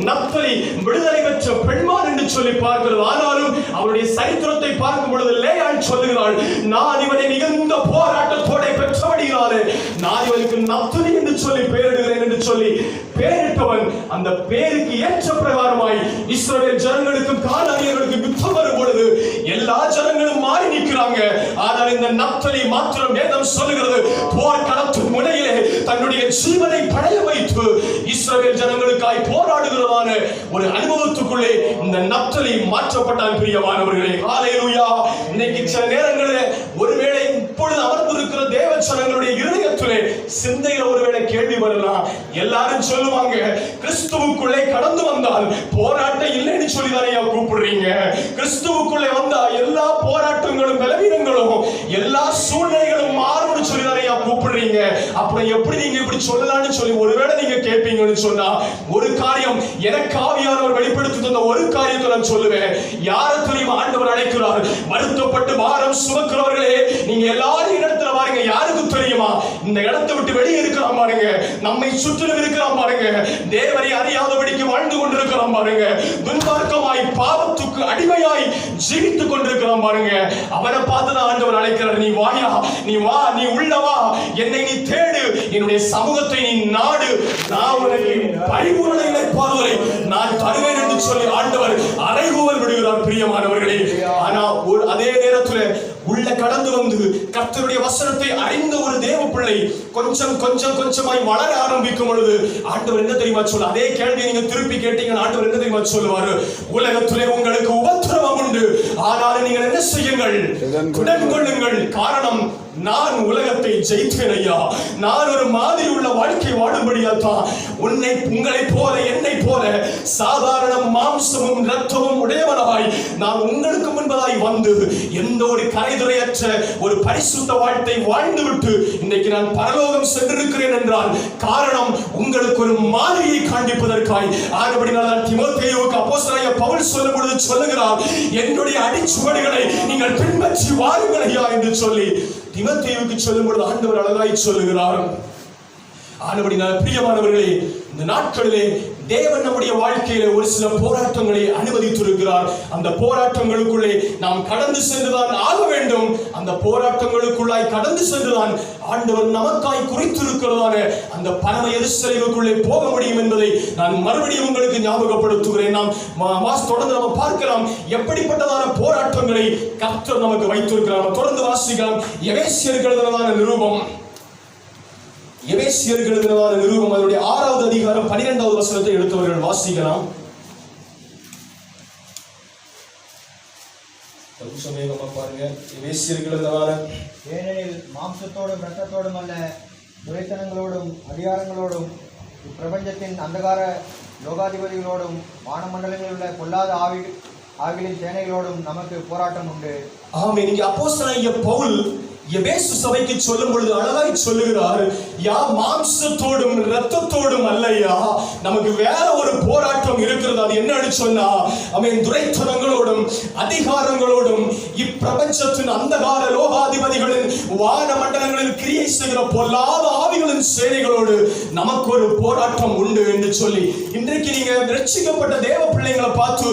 நப்தலி விடுதலை பெற்ற பெண்மான் என்று சொல்லி பார்க்கிறது. ஆனாலும் அவருடைய சரித்திரத்தை பார்க்கும் பொழுது லேயாள் சொல்லுகிறாள், நான் இவனை மிகுந்த போராட்டத்தோட பெற்றபடியாலே நான் இவனுக்கு நப்தலி என்று சொல்லி பெயரிடுகிறேன் என்று சொல்லி பெயரிட்டவன் அந்த பெயருக்கு ஏற்ற பிரகாரமாய் இஸ்ரவேல் ஜனங்களுக்கும் கானானியர்களுக்கும் யுத்தம் வரும் பொழுது எல்லா ஜனங்களும் மாறி நிற்கிறாங்க. ஆனால் இந்த நப்தலி மாத்திரம் வேதம் சொல்லுகிறது போர் களத்தின் முனையிலே தன்னுடைய ஜீவனை படைய வைத்து இஸ்ரவேல் ஜனங்களுக்காய் போராடுகிறதான ஒரு அனுபவத்துக்குள்ளே இந்த நப்தலி மாற்றப்பட்டான். பிரியமானவர்களே, ஹல்லேலூயா. இன்னைக்கு சில நேரங்களில் ஒருவேளை இப்பொழுது அமர்ந்திருக்கிற தேவ ஜனங்களுடைய இருதயத்திலே சிந்தையில ஒருவேளை கேள்வி வரலாம். எல்லாரும் சொல்லுவாங்க, கிறிஸ்துவுக்குள்ளே கடந்து வந்தால் போராட்டம் இல்லைன்னு சொல்லிதானே கூப்பிடுறீங்க. கிறிஸ்துவுக்குள்ளே வந்தா எல்லா போராட்டங்களும் பலவீனங்களும் எல்லா சூழ்நிலைகளும் மாறும்னு சொல்லிதானே கூப்பிடுறீங்க. அப்புறம் எப்படி நீங்க இப்படி சொல்லலாம்னு சொல்லி ஒருவேளை நீங்க கேட்பீங்கன்னு சொன்னா, ஒரு காரியம் எனக்கு ஆவியானவர் வெளிப்படுத்தி தந்த ஒரு காரியத்தை நான் சொல்லுவேன். யாரை தெரியுமா ஆண்டவர் அழைக்கிறார்? வருத்தப்பட்டு பாரம் சுமக்கிறவர்களே, நீங்க எல்லாரும் இடத்துல பாருங்க. யாருக்கு தெரியுமா? இந்த இடத்தை விட்டு வெளியே இருக்கலாம் பாருங்க, நம்மை சுற்றிலும் இருக்கலாம் பாருங்க, தேவனை அறியாதபடிக்கு வாழ்ந்து கொண்டிருக்கலாம் பாருங்க, துன்மார்க்கமாய் பாவத்துக்கு அடிமையாய் ஜீவித்துக் கொண்டிருக்கலாம் பாருங்க. அவரை பார்த்துதான் ஆண்டவர் அழைக்கிறார், நீ வாயா, நீ வா, நீ உள்ளவா, என்னை நீ தேடு, என்னுடைய சமூகத்தை நீ நாடு, நான் உனக்கு பரிபூரண இளைப்பாறுதலை நான் தருவேன் என்று சொல்லி ஆண்டவர் அறைகூவல் விடுகிறார். பிரியமானவர்களே, ஆனா அதே நேரத்தில் உள்ள கடந்து வந்து கர்த்தருடைய வசனத்தை அறிந்த ஒரு தேவ பிள்ளை கொஞ்சமாய் வளர ஆரம்பிக்கும் பொழுது ஆண்டவர் என்ன தெரியுமா சொல்ல? அதே கேள்வியை நீங்க திருப்பி கேட்டீங்க, ஆண்டவர் என்ன தெரியுமா சொல்லுவாரு? உலகத்திலே உங்களுக்கு உபத்திரவம் உண்டு, ஆனாலும் நீங்கள் என்ன செய்யுங்கள்? திடன் கொள்ளுங்கள். காரணம், நான் உலகத்தை ஜெயித்தேன் ஐயா. நான் ஒரு மாதிரி உள்ள வாழ்க்கை வாழும்படியாத்தான் உங்களை போல என்னை போல சாதாரண மாம்சமும் இரத்தமும் உடையவனாய் நான் உங்களுக்கு முன்பதாய் வந்து எந்த ஒரு கரைதுரையற்ற ஒரு பரிசுத்த வாழ்க்கை வாழ்ந்துவிட்டு இன்றைக்கு நான் பரலோகம் சென்றிருக்கிறேன் என்றால் காரணம் உங்களுக்கு ஒரு மாதிரியை காண்பிப்பதற்காய். ஆனபடியால் தீமோத்தேயுவுக்கு அப்போஸ்தலனாகிய பவுல் சொல்லும் பொழுது சொல்லுகிறார், என்னுடைய அடிச்சுவடுகளை நீங்கள் பின்பற்றி வாருங்கள் ஐயா என்று சொல்லி தீமோத்தேயுவுக்கு சொல்லும் பொழுது ஆண்டவர் அழகாய் சொல்லுகிறார். ஆனபடியால் பிரியமானவர்களே, இந்த நாட்களிலே தேவன் நம்முடைய வாழ்க்கையில ஒரு சில போராட்டங்களை அனுமதித்திருக்கிறார். அந்த போராட்டங்களுக்குள்ளே நாம் கடந்து சென்றுதான் ஆக வேண்டும். அந்த போராட்டங்களுக்குள்ளாய் கடந்து சென்றுதான் ஆண்டவர் நமக்காய் குறித்திருக்கிறதான அந்த பரம எருசலேமுக்குள்ளே போக முடியும் என்பதை நான் மறுபடியும் உங்களுக்கு ஞாபகப்படுத்துகிறேன். நாம் தொடர்ந்து நம்ம பார்க்கலாம் எப்படிப்பட்டதான போராட்டங்களை கர்த்தர் நமக்கு வைத்திருக்கிறார். தொடர்ந்து வாசிக்கலாம். எபேசியருக்கு எழுதினதான நிருபம், எபேசியருக்கு எழுதினதான நிருபம் அதனுடைய 6வது அதிகாரம் 12வது வசனத்தை எடுத்தவர்கள் வாசிக்கலாம். பாருங்க. எபேசியருக்கு எழுதினதான, ஏனெனில் மாம்சத்தோடும் இரத்தத்தோடும் அல்ல, துரைத்தனங்களோடும் அதிகாரங்களோடும் இப்பிரபஞ்சத்தின் அந்தகார லோகாதிபதிகளோடும் வானமண்டலங்களில் உள்ள பொல்லாத ஆவிகளின் சேனைகளோடும் நமக்கு போராட்டம் உண்டு. ஆமென். இங்கே அப்போஸ்தலனாகிய பவுல் எபேசு சபைக்கு சொல்லும் பொழுது அழகாய் சொல்லுகிறார், யா மாம்சத்தோடும் இரத்தத்தோடும் அல்லையா, நமக்கு வேற ஒரு போராட்டம் இருக்கிறது. அது என்னன்னு சொன்னா, அவன் துரைத்தனங்களோடும் அதிகாரங்களோடும் இப்பிரபஞ்சத்தின் அந்தகார லோகாதிபதிகளின் வான மண்டலங்களில் கிரியை செய்கிற பொல்லாத ஆவிகளின் சேனைகளோடு நமக்கு ஒரு போராட்டம் உண்டு என்று சொல்லி, இன்றைக்கு நீங்க ரட்சிக்கப்பட்ட தேவ பிள்ளைங்களை பார்த்து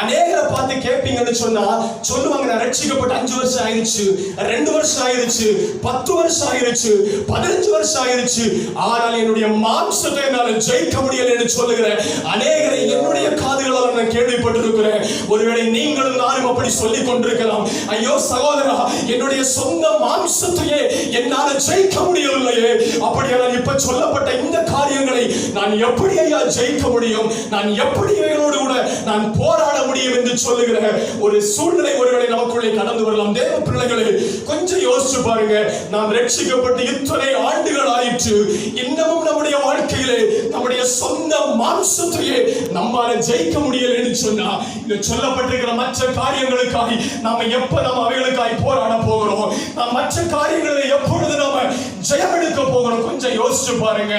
அநேகரை பார்த்து கேட்பீங்கன்னு சொன்னா சொல்லுவாங்க, நான் ரட்சிக்கப்பட்ட 5 வருஷம் ஆயிடுச்சு, 2 வருஷம் ஆயிடுச்சு, 10 வருஷம் ஆயிடுச்சு, 15 வருஷம் ஆயிடுச்சு, ஆனால் என்னுடைய மாம்சத்தை என்னால் ஜெயிக்க முடியல என்று சொல்லுகிற அநேகரை என்னுடைய காதுகளால் நான் கேள்விப்பட்டிருக்கிறேன். ஒருவேளை நீங்களும் நானும் அப்படி சொல்லிக் கொண்டிருக்கலாம், ஐயோ சகோதரா, என்னுடைய சொந்த மாம்சத்தையே என்னால் ஜெயிக்க முடியவில்லையே, அப்படியானால் இப்ப சொல்லப்பட்ட இந்த காரியங்களை நான் எப்படி ஐயா ஜெயிக்க முடியும், நான் எப்படி இவைகளோடு கூட நான் போராட முடியும் என்று சொல்லுகிற ஒரு சூழ்நிலை ஒருவேளை நமக்குள்ளே கடந்து வரலாம். தேவ பிள்ளைகளே, கொஞ்சம் யோசிச்சு பாருங்க. நாம் ரட்சிக்கப்பட்டு இத்தனை ஆண்டுகள் ஆயிற்று, இன்னமும் நம்முடைய வாழ்க்கையிலே நம்முடைய சொந்த மாம்சத்தையே நம்மால ஜெயிக்க முடியல என்று சொன்னா, இங்க சொல்லப்பட்டிருக்கிற மற்ற காரியங்களுக்காக நாம எப்ப நம்ம அவைகளுக்காய் போராட போகிறோம், நாம் மற்ற காரியங்களை எப்பொழுது நாம ஜெயம் எடுக்க போகிறோம், கொஞ்சம் யோசிச்சு பாருங்க.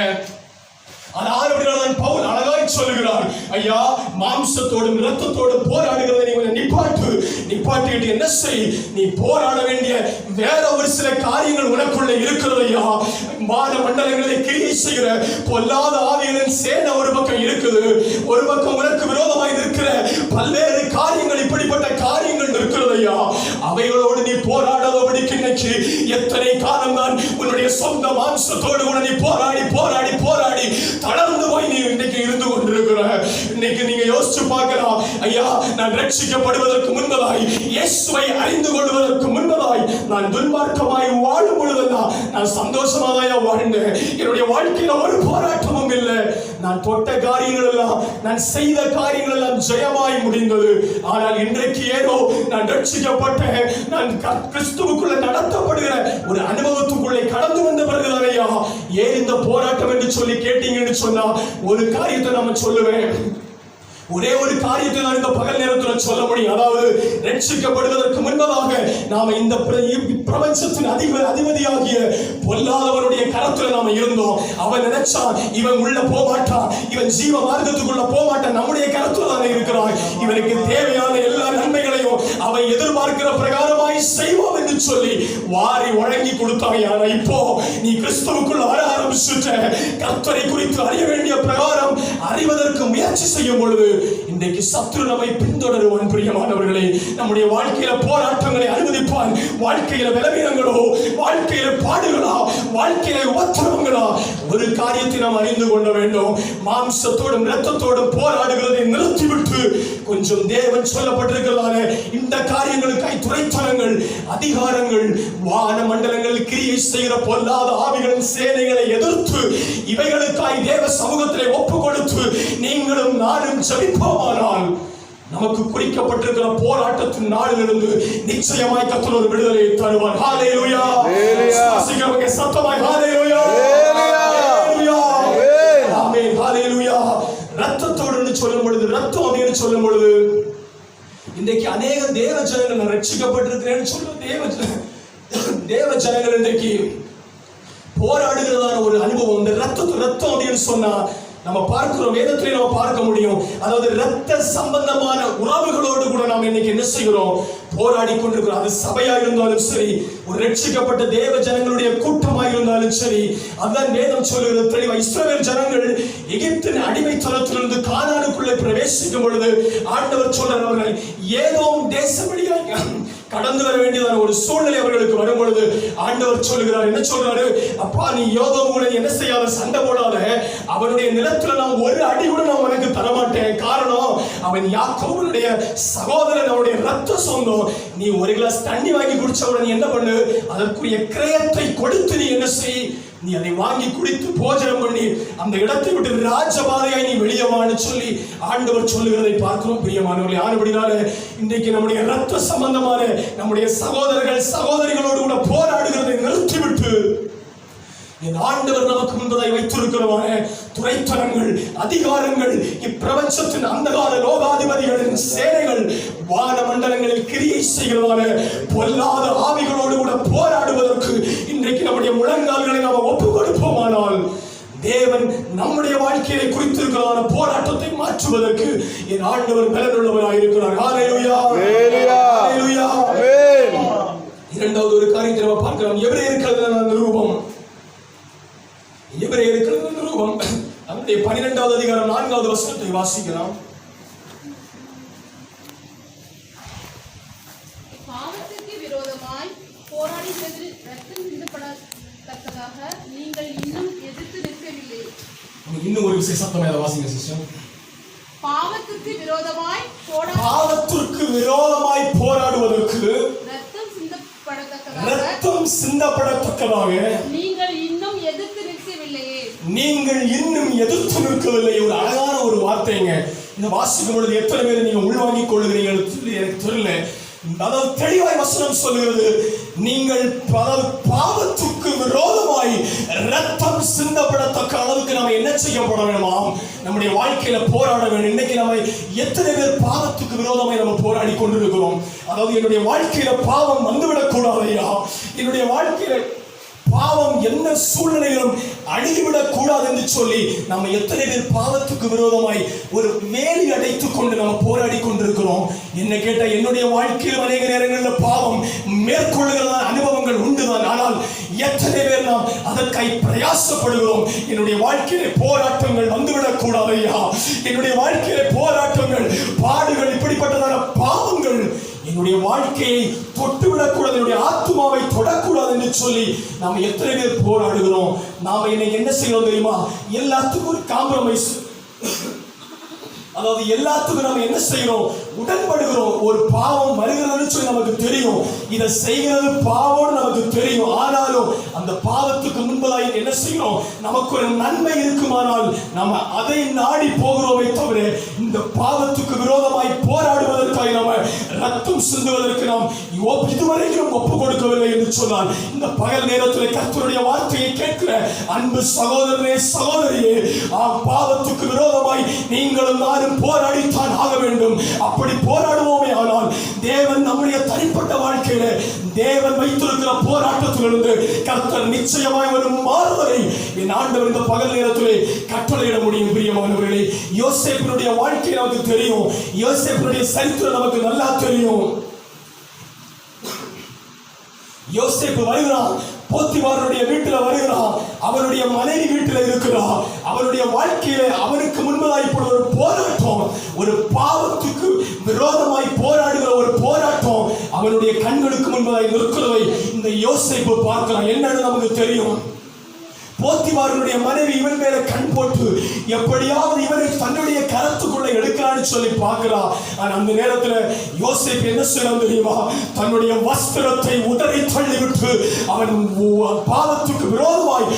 பவுல் அழகாய் சொல்லுகிறார், ஐயா, மாம்சத்தோடும் இரத்தத்தோடும் போராடுகிறதை நீ கொஞ்சம் நிப்பாட்டிட்டு என்ன செய், நீ போராட வேண்டிய வேற ஒரு சில காரியங்கள் உனக்குள்ள இருக்கிறது ஐயா. வான மண்டலங்களை கிரியை செய்கிற பொல்லாத ஆவிகளின் சேனை ஒரு பக்கம் இருக்குது, ஒரு பக்கம் உனக்கு விரோதமாய் இருக்கிற பல்வேறு காரியங்கள், இப்படிப்பட்ட காரியங்கள் இருக்கிறது ஐயா. அவைகளோடு நீ போராடாதபடிக்கு இன்னைக்கு எத்தனை காலம் தான் உன்னுடைய சொந்த மாம்சத்தோடு கூட நீ போராடி போராடி போராடி தளர்ந்து போய் நீ இன்னைக்கு இருந்து கொண்டிருக்கிற. இன்னைக்கு நீங்க யோசிச்சு பார்க்கலாம், ஐயா, நான் ரட்சிக்கப்படுவதற்கு முன்பதாய், இயேசுவை அறிந்து கொள்வதற்கு முன்பதாய் நான் துன்மார்க்கமாய் வாழும் பொழுதெல்லாம் நான் சந்தோஷமாதான் வாழ்ந்தேன். என்னுடைய வாழ்க்கையில ஒரு போராட்டமும் இல்லை. நான் தொட்ட காரியங்கள் எல்லாம், நான் செய்த காரியங்கள் எல்லாம் ஜெயமாய் முடிந்தது. ஆனால் இன்றைக்கு ஏதோ நான் ரட்சிக்கப்பட்டேன், நான் கிறிஸ்துவுக்குள்ள நடத்தப்படுகிற ஒரு அனுபவத்துக்குள்ளே கடந்து வந்த பிறகுதானையா ஏன் இந்த போராட்டம் என்று சொல்லி கேட்டீங்கன்னு சொன்னா ஒரு காரியத்தை நாம சொல்லுவேன். ஒரே ஒரு காரியத்தை நான் இந்த பகல் நேரத்தில் சொல்ல முடியும். அதாவது ரட்சிக்கப்படுவதற்கு முன்பதாக நாம இந்த பிரபஞ்சத்தின் அதிபதியாகிய பொல்லாதவனுடைய கரத்துல நாம இருந்தோம். அவன் நினைச்சான் இவன் உள்ள போமாட்டான், இவன் ஜீவ மார்க்கத்துக்குள்ள போமாட்டான், நம்முடைய கரத்துல தானே இருக்கிறான், இவனுக்கு தேவையான எல்லா நன்மைகளையும் அவன் எதிர்பார்க்கிற பிரகாரமாய் செய்வோம் என்று சொல்லி வாரி வழங்கி கொடுத்தாங்க. ஆனா இப்போ நீ கிறிஸ்துவுக்குள்ள வர ஆரம்பிச்சுட்ட, கர்த்தரை குறித்து அறிய வேண்டிய பிரகாரம் அறிவதற்கு முயற்சி செய்யும் பொழுது இன்றைக்கு சத்துரு நம்மை பின்தொடருவான். பிரியமானவர்களே, நம்முடைய வாழ்க்கையில போராட்டங்களை அனுமதிப்பான். வாழ்க்கையில பலவீனங்களோ, வாழ்க்கையில பாடுகளா, வாழ்க்கையில உபத்திரவங்களா, ஒரு காரியத்தை நாம் அறிந்து கொள்ள வேண்டும். மாம்சத்தோடும் இரத்தத்தோடும் போராடுகிறதை நிறுத்திவிட்டு கொஞ்சம் தேவன் சொல்லப்பட்டிருக்கிறதான இந்த காரியங்களுக்காய் துரைத்தனங்கள், அதிகாரங்கள், வான மண்டலங்கள் கிரியை செய்கிற பொல்லாத ஆவிகளின் சேனைகளை எதிர்த்து இவைகளுக்காய் தேவ சமூகத்திலே ஒப்பு கொடுத்து நீங்களும் நானும் ஜெபிப்போமானால் நமக்கு குறிக்கப்பட்டிருக்கிற போராட்டத்தின் நாளிலிருந்து நிச்சயமாய் கர்த்தர் ஒரு விடுதலையை தருவார். ஹalleluya. வாசிக்கிறவங்க சத்தமாய் ஹalleluya. ஆமென். ஹalleluya. இரத்தத்தோடு சொல்லும் பொழுது, இரத்தம் அப்படின்னு சொல்லும் பொழுது இன்றைக்கு அநேக தேவ ஜனங்கள் ரட்சிக்கப்பட்டிருக்கிறேன்னு சொல்லுவோம். தேவ ஜனங்கள் இன்றைக்கு போராடுகிறதான ஒரு அனுபவம். இந்த ரத்தம் அப்படின்னு சொன்னா நம்ம பார்க்கிறோம், வேதத்திலே நம்ம பார்க்க முடியும். அதாவது இரத்த சம்பந்தமான உறவுகளோடு கூட நாம் இன்னைக்கு என்ன செய்கிறோம், போராடி கொண்டிருக்கிறோம். அது சபையா இருந்தாலும் சரி, ஒரு ரட்சிக்கப்பட்ட தேவ ஜனங்களுடைய கூட்டமாக இருந்தாலும் சரி. அதான் வேதம் சொல்லுகிறது தெளிவா. இஸ்ரவேல் ஜனங்கள் எகிப்தின் அடிமைத்தனத்திலிருந்து கானானுக்குள்ளே பிரவேசிக்கும் பொழுது ஆண்டவர் சொல்றார், அவர்கள் ஏதோம் தேசம் வழியாக கடந்து வர வேண்டியதான ஒரு சூழ்நிலை அவர்களுக்கு வரும் பொழுது ஆண்டவர் சொல்லுகிறார், என்ன சொல்றாரு, அப்பா நீ யோதோம் கூட என்ன செய்யாத, சண்டை போடாத, அவனுடைய நிலத்துல நான் ஒரு அடி கூட நான் உனக்கு தரமாட்டேன். காரணம், அவன் யாக்கோபுடைய சகோதரன், அவனுடைய ரத்த சொந்தம். நீ ஒரு கிளாஸ் தண்ணி வாங்கி குடிச்சவுடன் என்ன பண்ணு, அதற்குரிய கிரயத்தை கொடுத்து நீ என்ன செய், நீ அதை வாங்கி குடித்து போஜனம் பண்ணி அந்த இடத்தை விட்டு ராஜபாதையாய் நீ வெளியே வான்னு சொல்லி ஆண்டவர் சொல்லுகிறதை பார்க்கிறோம். பிரியமானவர்களே, ஆனபடினால இன்றைக்கு நம்முடைய இரத்த சம்பந்தமான நம்முடைய சகோதரர்கள் சகோதரிகளோடு கூட போராடுகிறதை நிறுத்திவிட்டு என் ஆண்டவர் நமக்கு முன்பதாய் வைத்திருக்கிறவான துரைத்தனங்கள், அதிகாரங்கள், இப்பிரபஞ்சத்தின் அந்தகார லோகாதிபதிகளின் சேனைகள், வான மண்டலங்களில் கிரியை செய்கிறதான பொல்லாத ஆவிகளோடு கூட போராடுவதற்கு இன்றைக்கு நம்முடைய முழங்கால்களை நாம் ஒப்புக் கொடுப்போமானால் தேவன் நம்முடைய வாழ்க்கையை குறித்திருக்கிறதான போராட்டத்தை மாற்றுவதற்கு என் ஆண்டவர் பலனுள்ளவராக இருக்கிறார். ஹalleluya. ஹalleluya. இரண்டாவது ஒரு காரியத்தை நாம் பார்க்கலாம். எபிரேயர்களின் நிருபம், எபிரேயர்களின் நிருபம் அதனுடைய 12வது அதிகாரம் 4வது வசனத்தை வாசிக்கலாம். பாவத்திற்கு விரோதமாய் போராடி ரத்தம் சிந்தப்படத்தக்கதாக நீங்கள் இன்னும் எதிர்த்து நிற்கவில்லை. இன்னும் ஒரு விஷயம் சத்தமா அதை வாசிங்க சிஸ்டர். பாவத்திற்கு விரோதமாய் போராடுவதற்கு ரத்தம் சிந்தப்படத்தக்கதாக நீங்கள் இன்னும் எதிர்த்து நிற்கவில்லை. ஒரு அழகான ஒரு வார்த்தைங்க. இந்த வாசிக்கும் பொழுது எத்தனை பேர் நீங்க உள்வாங்கிக் கொள்ளுகிறீங்க எனக்கு தெரியல. அதாவது தெளிவாய் வசனம் சொல்லுகிறது, நீங்கள் பாவத்துக்கு விரோதமாய் ரத்தம் சிந்தப்படத்தக்க அளவுக்கு நம்ம என்ன செய்யப்பட வேணுமாம், நம்முடைய வாழ்க்கையில போராட வேண்டும். இன்னைக்கு நம்ம எத்தனை பேர் பாவத்துக்கு விரோதமாய் நம்ம போராடி கொண்டிருக்கிறோம். அதாவது என்னுடைய வாழ்க்கையில பாவம் வந்துவிடக் கூடாதையா, என்னுடைய வாழ்க்கையில பாவம் என்ன சூழ்நிலையிலும் அணுகிவிடக் கூடாது என்று சொல்லி நம்ம எத்தனை பேர் பாவத்துக்கு விரோதமாய் ஒரு வேலி அடைத்துக் கொண்டு நம்ம போராடி கொண்டிருக்கிறோம். என்ன கேட்ட என்னுடைய வாழ்க்கையில் அநேக நேரங்களில் பாவம் மேற்கொள்ளுகிற அனுபவங்கள் உண்டுதான். ஆனால் எத்தனை பேர் நாம் அதற்காய் பிரயாசப்படுகிறோம்? என்னுடைய வாழ்க்கையிலே போராட்டங்கள் வந்துவிடக் கூடாது ஐயா, என்னுடைய வாழ்க்கையிலே போராட்டங்கள், பாடுகள், இப்படிப்பட்டதான பாவங்கள் என்னுடைய வாழ்க்கையை தொட்டுவிடக்கூடாது, என்னுடைய ஆத்மாவை தொடக்கூடாது என்று சொல்லி நாம் எத்தனை பேர் போராடுகிறோம்? நாம இன்னைக்கு என்ன செய்யறோம் தெரியுமா? எல்லாத்துக்கும் ஒரு காம்ப்ரமைஸ், அதாவது எல்லாத்துக்கும் நம்ம என்ன செய்யறோம்? உடன்படுகிறோம். ஒரு பாவம் வருகிறதுன்னு சொல்லி நமக்கு தெரியும், இதை செய்கிறது பாவம்னு நமக்கு தெரியும். ஆனாலும் அந்த பாவத்துக்கு முன்பதாக என்ன செய்யறோம்? நமக்கு ஒரு நன்மை இருக்குமானால் நம்ம அதை நாடி போகிறோமே தவிர இந்த பாவத்துக்கு விரோதமாய் போராடுவதற்காக நம்ம ரத்தம் சிந்துவதற்கு நாம் இதுவரைக்கும் ஒப்பு கொடுக்கவில்லை என்று சொன்னால், இந்த பகல் நேரத்தில் கர்த்தருடைய வார்த்தையை கேட்கிற அன்பு சகோதரனே, சகோதரியே, பாவத்துக்கு விரோதமாய் நீங்களும் நானும் போராடித்தான் ஆக வேண்டும். அப்படி போராடுவோமே ஆனால் தேவன் நம்முடைய தனிப்பட்ட வாழ்க்கையில தேவன் வைத்திருக்கிற போராட்டத்திலிருந்து கர்த்தர் நிச்சயமாய் ஒரு மாறுதலை என் ஆண்டவர் இந்த பகல் நேரத்திலே கட்டளையிட முடியும். பிரியமானவர்களே, யோசேப்பினுடைய வாழ்க்கை நமக்கு தெரியும், யோசேப்பினுடைய சரித்திரம் நமக்கு நல்லா தெரியும். யோசேப்பு வருகிறான், போத்திபாருடைய வீட்டுல வருகிறான், அவனுடைய மனைவி வீட்டுல இருக்கிறான். அவனுடைய வாழ்க்கையில அவனுக்கு முன்பதாக இப்படி ஒரு போராட்டம், ஒரு பாவத்துக்கு விரோதமாய் போராடுகிற ஒரு போராட்டம் அவனுடைய கண்களுக்கு முன்பதாக நிற்கிறதை இந்த யோசேப்பு பார்க்கலாம். என்னன்னு நமக்கு தெரியும். போத்திபாருடைய மனைவி இவன் மேல கண் போட்டு எப்படியாவது இவனை தன்னுடைய கரத்துக்குள்ள எடுக்கலான்னு சொல்லி பார்க்கிறான். ஆனா அந்த நேரத்துல யோசேப்பு என்ன செய்யலாம் தெரியுமா? தன்னுடைய வஸ்திரத்தை உதறி தள்ளிவிட்டு அவன் பாவத்துக்கு விரோதமாய்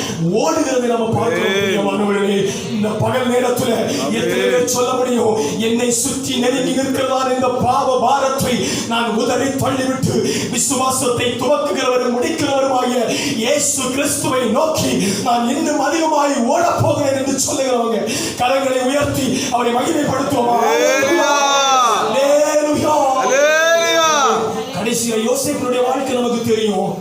ஓடுகிறதை நம்ம பார்க்கிறோம். இந்த பகல் நேரத்துல எத்தனை பேர் சொல்ல முடியும்? என்னை சுற்றி நெருங்கி நிற்கிறதான இந்த பாவ பாரத்தை நான் உதறி தள்ளிவிட்டு விசுவாசத்தை துவக்குகிறவரும் முடிக்கிறவருமாகிய இயேசு கிறிஸ்துவை நோக்கி நான் இன்னும் அதிகமாய் ஓட போகிறேன் என்று சொல்லுகிறவங்க கரங்களை உயர்த்தி அவரை மகிமைப்படுத்துவோம். கடைசியா யோசேப்பினுடைய வாழ்க்கை நமக்கு தெரியும்.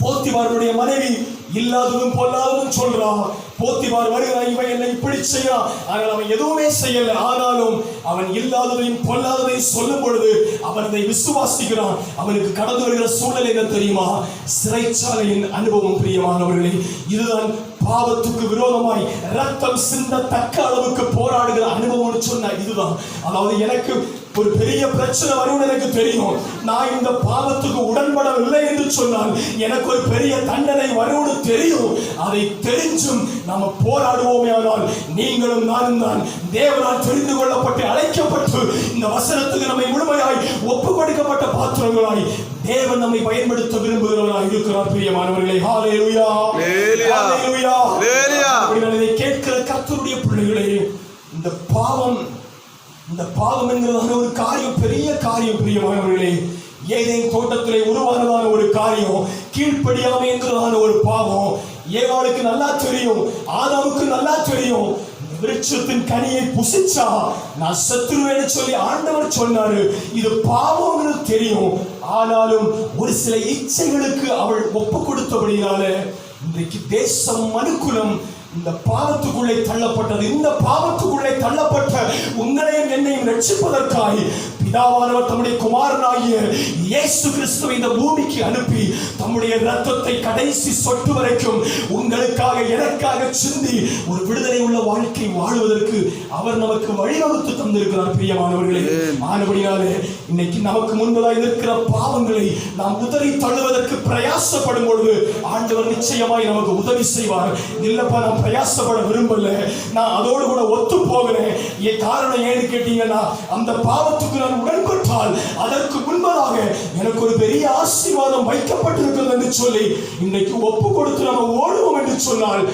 போத்திபாருடைய மனைவி இல்லாததும் பொல்லாததும் சொல்றான். போத்திபார் வருகிறான், இவன் என்னை இப்படி செய்யறான், ஆனால் அவன் எதுவுமே செய்யல. ஆனாலும் அவன் இல்லாததையும் பொல்லாததையும் சொல்லும் பொழுது அவன் அதை விசுவாசிக்கிறான். அவனுக்கு கடந்து வருகிற சூழல் என்ன தெரியுமா? சிறைச்சாலையின் அனுபவம். பிரியமானவர்களே, இதுதான் பாவத்துக்கு விரோதமாய் ரத்தம் சிந்தத்தக்க அளவுக்கு போராடுகிற அனுபவம்னு சொன்ன இதுதான். அதாவது எனக்கு ஒரு பெரிய பிரச்சனை வரும் எனக்கு தெரியும், நான் இந்த பாவத்துக்கு உடன்படவில்லை என்று சொன்னால் எனக்கு ஒரு பெரிய தண்டனை வரும்னு தெரியும். அதை தெரிஞ்சும் நம்ம போராடுவோமே ஆனால் நீங்களும் நானும் தான் தேவனால் தெரிந்து கொள்ளப்பட்டு அழைக்கப்பட்டு இந்த வசனத்துக்கு நம்மை முழுமையாய் ஒப்பு கொடுக்கப்பட்ட பாத்திரங்களாய் தேவன் நம்மை பயன்படுத்த விரும்புகிறவராய் இருக்கிறார். பிரியமானவர்களே, ஹல்லேலூயா, ஹல்லேலூயா, ஹல்லேலூயா. இதை கேட்கிற கர்த்தருடைய பிள்ளைகளே, இந்த பாவம் என்கிறதான ஒரு காரியம் பெரிய காரியம். பிரியமானவர்களே, ஏதேன் தோட்டத்திலே உருவானதான ஒரு காரியம் கீழ்ப்படியாமை என்கிறதான ஒரு பாவம். ஏவாளுக்கு நல்லா தெரியும், ஆதாமுக்கு நல்லா தெரியும், விருட்சத்தின் கனியை புசிச்சா நான் செத்துருவேன்னு சொல்லி ஆண்டவர் சொன்னாரு. இது பாவம்னு தெரியும். ஆனாலும் ஒரு சில இச்சைகளுக்கு அவள் ஒப்பு கொடுத்தபடினால இன்றைக்கு தேசம் மனுக்குலம் இந்த பாவத்துக்குள்ளே தள்ளப்பட்டது. இந்த பாவத்துக்குள்ளே தள்ளப்பட்ட உங்களையும் என்னையும் ரட்சிப்பதற்காய் பிதாவானவர் தம்முடைய குமாரனாகிய இயேசு கிறிஸ்துவை இந்த பூமிக்கு அனுப்பி தம்முடைய இரத்தத்தை கடைசி சொட்டு வரைக்கும் உங்களுக்காக எனக்காக சிந்தி ஒரு விடுதலை உள்ள வாழ்க்கை வாழ்வதற்கு அவர் நமக்கு வழிவகுத்து தந்திருக்கிறார். பிரியமானவர்களே, ஆனபடினாலே இன்னைக்கு நமக்கு முன்பதாக இருக்கிற பாவங்களை நாம் உதறி தள்ளுவதற்கு பிரயாசப்படும் பொழுது ஆண்டவர் நிச்சயமாய் நமக்கு உதவி செய்வார். இல்லப்பா, நான் பிரயாசப்பட விரும்பல, நான் அதோடு கூட ஒத்து போகிறேன். காரணம் ஏன்னு கேட்டீங்கன்னா, அந்த பாவத்துக்கு நான் உடன்பட்டால் அதற்கு முன்பதாக எனக்கு ஒரு பெரிய ஆசீர்வாதம் வைக்கப்பட்டிருக்கிறது என்று சொல்லி இன்னைக்கு ஒப்பு கொடுத்து நம்ம ஓடுவோம் என்று சொன்னால்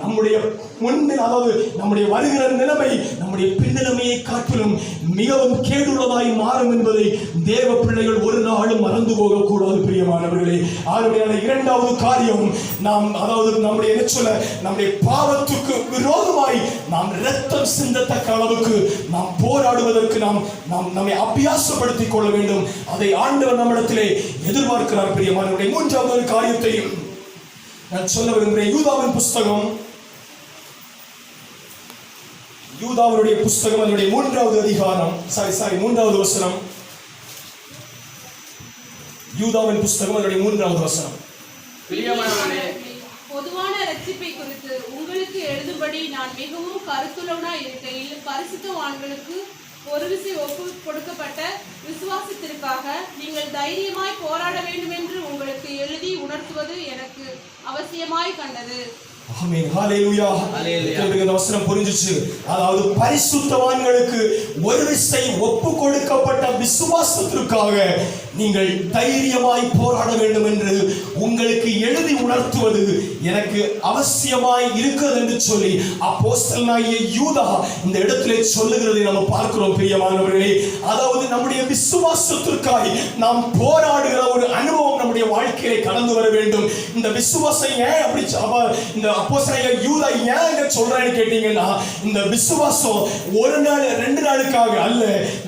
நம்முடைய முன்னில், அதாவது நம்முடைய வருகிற நிலைமை நம்முடைய பின்னிலைமையை காட்டிலும் மிகவும் கேடுள்ளதாய் மாறும் என்பதை தேவ பிள்ளைகள் ஒரு நாளும் மறந்து போகக்கூடாது. பிரியமானவர்களே, ஆகவே இரண்டாவது காரியம், நாம் அதாவது நம்முடைய பாவத்துக்கு விரோதமாய் நாம் இரத்தம் சிந்தத்தக்க அளவுக்கு நாம் போராடுவதற்கு நாம் நம்மை அபியாசப்படுத்திக் கொள்ள வேண்டும். அதை ஆண்டவர் நம்மிடத்திலே எதிர்பார்க்கிறார். பிரியமானவர்களே, மூன்றாவது காரியத்தையும் நான் சொல்ல விரும்புகிறேன். யூதாவின் புஸ்தகம், யூதாவுடைய புஸ்தகம் அதனுடைய 3வது அதிகாரம், மூன்றாவது வசனம். யூதாவின் புஸ்தகம் அதனுடைய 3வது வசனம். பொதுவான ரட்சிப்பை குறித்து உங்களுக்கு எழுதும்படி நான் மிகவும் கருத்துள்ளவனாய் இருக்கையில் பரிசுத்தவான்களுக்கு ஒரு விசை ஒப்பு கொடுக்கப்பட்ட விசுவாசத்திற்காக நீங்கள் தைரியமாய் போராட வேண்டும் என்று உங்களுக்கு எழுதி உணர்த்துவது எனக்கு அவசியமாய் கண்டது. ஆமென். ஹல்லேலூயா. இந்த வசனம் புரிஞ்சுச்சு. அதாவது பரிசுத்தவான்களுக்கு ஒரு விசை ஒப்பு கொடுக்கப்பட்ட விசுவாசத்திற்காக நீங்கள் தைரியமாய் போராட வேண்டும் என்று உங்களுக்கு எழுதி உணர்த்துவது எனக்கு அவசியமாய் இருக்கிறது என்று சொல்லி அப்போஸ்தலனாகிய யூதா இந்த இடத்திலே சொல்லுகிறதை நம்ம பார்க்கிறோம் பிரியமானவர்களே. அதாவது நம்முடைய விசுவாசத்திற்காக நாம் போராடுகிற ஒரு அனுபவம் நம்முடைய வாழ்க்கையிலே கடந்து வர வேண்டும். இந்த விசுவாசம் ஏன் அப்படி இந்த அப்போஸ்தலனாகிய யூதா ஏன் இங்க சொல்றான்னு கேட்டீங்கன்னா, இந்த விசுவாசம் ஒரு நாள் 2 நாளுக்காக அல்ல.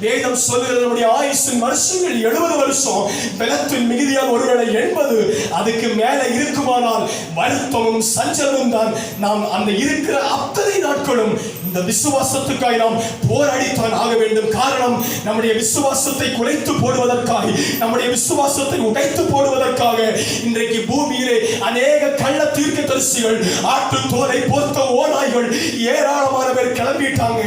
வேதம் சொல்லுகிறது நம்முடைய ஆயுசின் வருஷங்கள் 70 வருஷம், பலத்தின் மிகுதியால் ஒருவேளை 80 அதுக்கு மேல இருக்குமானால் வருத்தமும் சஞ்சலமும் தான் நாம் அந்த இருக்கிற அத்தனை நாட்களும் இந்த விசுவாசத்துக்காக நாம் போராடித்தான் ஆக வேண்டும். காரணம், நம்முடைய விசுவாசத்தை குலைத்து போடுவதற்காக, நம்முடைய விசுவாசத்தை உடைத்து போடுவதற்காக இன்றைக்கு பூமியிலே அநேக கள்ள தீர்க்கதரிசிகள், ஆட்டு தோலை போர்த்த ஓநாய்கள் ஏராளமான பேர் கிளம்பிட்டாங்க.